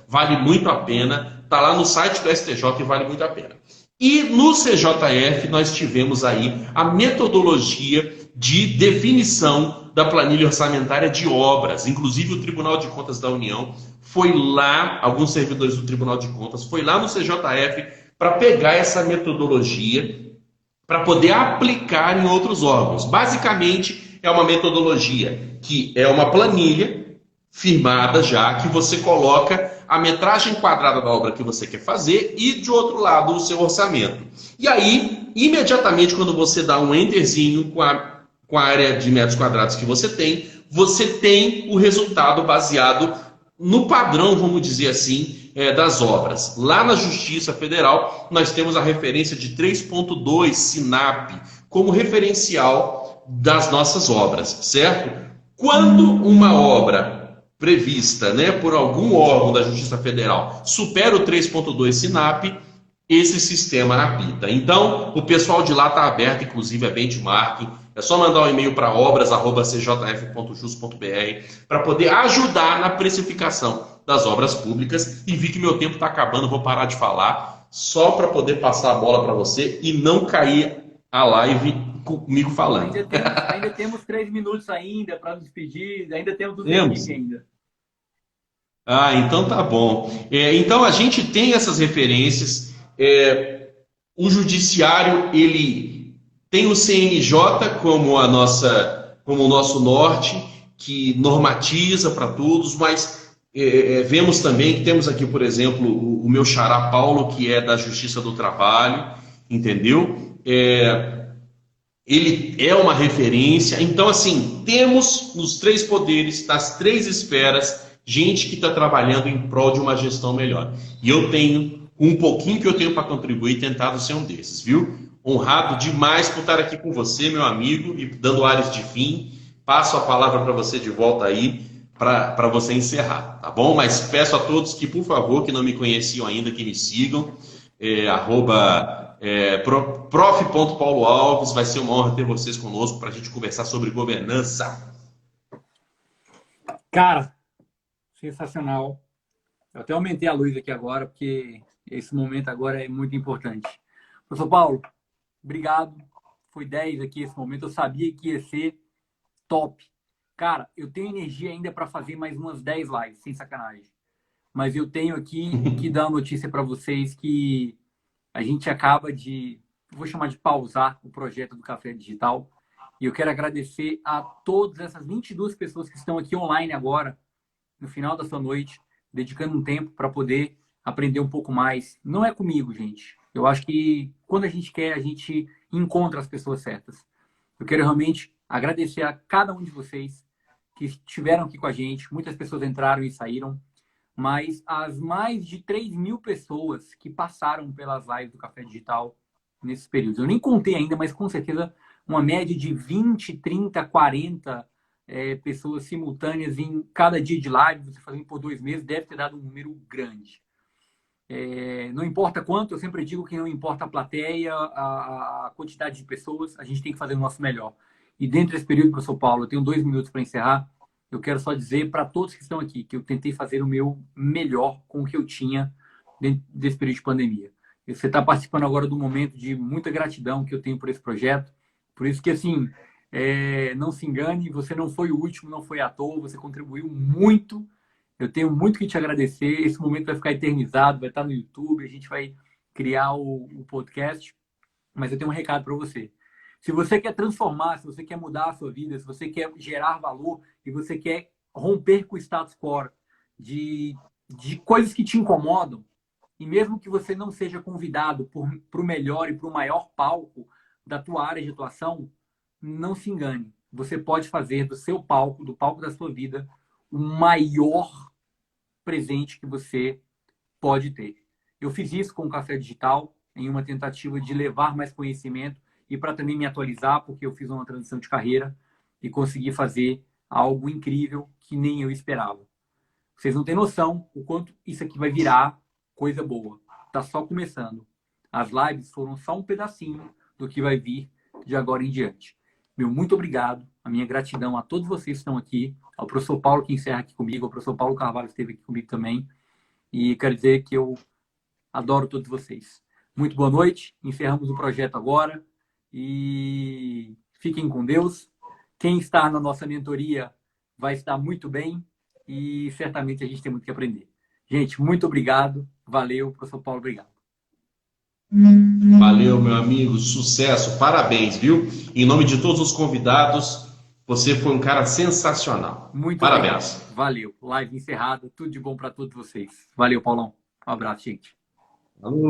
vale muito a pena, está lá no site do STJ e vale muito a pena. E no CJF nós tivemos aí a metodologia de definição da planilha orçamentária de obras. Inclusive o Tribunal de Contas da União foi lá, alguns servidores do Tribunal de Contas, foi lá no CJF para pegar essa metodologia para poder aplicar em outros órgãos. Basicamente, é uma metodologia que é uma planilha firmada já, que você coloca a metragem quadrada da obra que você quer fazer e, de outro lado, o seu orçamento. E aí, imediatamente, quando você dá um enterzinho com a área de metros quadrados que você tem o resultado baseado no padrão, vamos dizer assim, das obras. Lá na Justiça Federal, nós temos a referência de 3.2 SINAP como referencial das nossas obras, certo? Quando uma obra prevista, né, por algum órgão da Justiça Federal supera o 3.2 SINAP, esse sistema apita. Então, o pessoal de lá está aberto, inclusive, a benchmarking. É só mandar um e-mail para obras@cjf.jus.br para poder ajudar na precificação das obras públicas. E vi que meu tempo está acabando, vou parar de falar, só para poder passar a bola para você e não cair a live comigo falando. Ainda temos 3 minutos ainda para nos despedir, ainda temos do Felipe ainda. Ah, então tá bom. Então a gente tem essas referências. O judiciário, ele tem o CNJ como o nosso norte, que normatiza para todos, mas vemos também que temos aqui, por exemplo, o meu xará Paulo, que é da Justiça do Trabalho, entendeu? Ele é uma referência. Então, assim, temos nos 3 poderes, nas 3 esferas, gente que está trabalhando em prol de uma gestão melhor. E eu tenho, um pouquinho que eu tenho para contribuir, tentado ser um desses, viu? Honrado demais por estar aqui com você, meu amigo, e dando áreas de fim. Passo a palavra para você de volta aí, para você encerrar, tá bom? Mas peço a todos que, por favor, que não me conheciam ainda, que me sigam. Prof.pauloalves, vai ser uma honra ter vocês conosco para a gente conversar sobre governança. Cara, sensacional. Eu até aumentei a luz aqui agora, porque esse momento agora é muito importante. Professor Paulo, obrigado. Foi 10 aqui esse momento. Eu sabia que ia ser top. Cara, eu tenho energia ainda para fazer mais umas 10 lives, sem sacanagem. Mas eu tenho aqui que dar uma notícia para vocês que a gente acaba de, vou chamar de pausar o projeto do Café Digital. E eu quero agradecer a todas essas 22 pessoas que estão aqui online agora, no final da sua noite, dedicando um tempo para poder aprender um pouco mais. Não é comigo, gente. Eu acho que quando a gente quer, a gente encontra as pessoas certas. Eu quero realmente agradecer a cada um de vocês que estiveram aqui com a gente. Muitas pessoas entraram e saíram, mas as mais de 3.000 pessoas que passaram pelas lives do Café Digital nesses períodos. Eu nem contei ainda, mas com certeza uma média de 20, 30, 40 pessoas simultâneas em cada dia de live, você fazendo por 2 meses, deve ter dado um número grande. Não importa quanto, eu sempre digo que não importa a plateia, a quantidade de pessoas, a gente tem que fazer o nosso melhor. E dentro desse período, professor Paulo, eu tenho 2 minutos para encerrar, eu quero só dizer para todos que estão aqui que eu tentei fazer o meu melhor com o que eu tinha dentro desse período de pandemia. E você está participando agora do momento de muita gratidão que eu tenho por esse projeto, por isso que, assim, não se engane, você não foi o último, não foi à toa, você contribuiu muito. Eu tenho muito que te agradecer. Esse momento vai ficar eternizado, vai estar no YouTube, a gente vai criar o podcast. Mas eu tenho um recado para você. Se você quer transformar, se você quer mudar a sua vida, se você quer gerar valor e você quer romper com o status quo de coisas que te incomodam, e mesmo que você não seja convidado para o melhor e para o maior palco da tua área de atuação, não se engane. Você pode fazer do seu palco, do palco da sua vida, o maior presente que você pode ter. Eu fiz isso com o Café Digital, em uma tentativa de levar mais conhecimento e para também me atualizar, porque eu fiz uma transição de carreira e consegui fazer algo incrível que nem eu esperava. Vocês não têm noção o quanto isso aqui vai virar coisa boa. Está só começando. As lives foram só um pedacinho do que vai vir de agora em diante. Meu muito obrigado, a minha gratidão a todos vocês que estão aqui, ao professor Paulo que encerra aqui comigo, ao professor Paulo Carvalho que esteve aqui comigo também, e quero dizer que eu adoro todos vocês. Muito boa noite, encerramos o projeto agora e fiquem com Deus. Quem está na nossa mentoria vai estar muito bem e certamente a gente tem muito que aprender. Gente, muito obrigado, valeu, professor Paulo, obrigado. Valeu, meu amigo. Sucesso. Parabéns, viu? Em nome de todos os convidados, você foi um cara sensacional. Muito Parabéns. obrigado. Valeu. Live encerrada. Tudo de bom para todos vocês. Valeu, Paulão. Um abraço, gente. Valeu.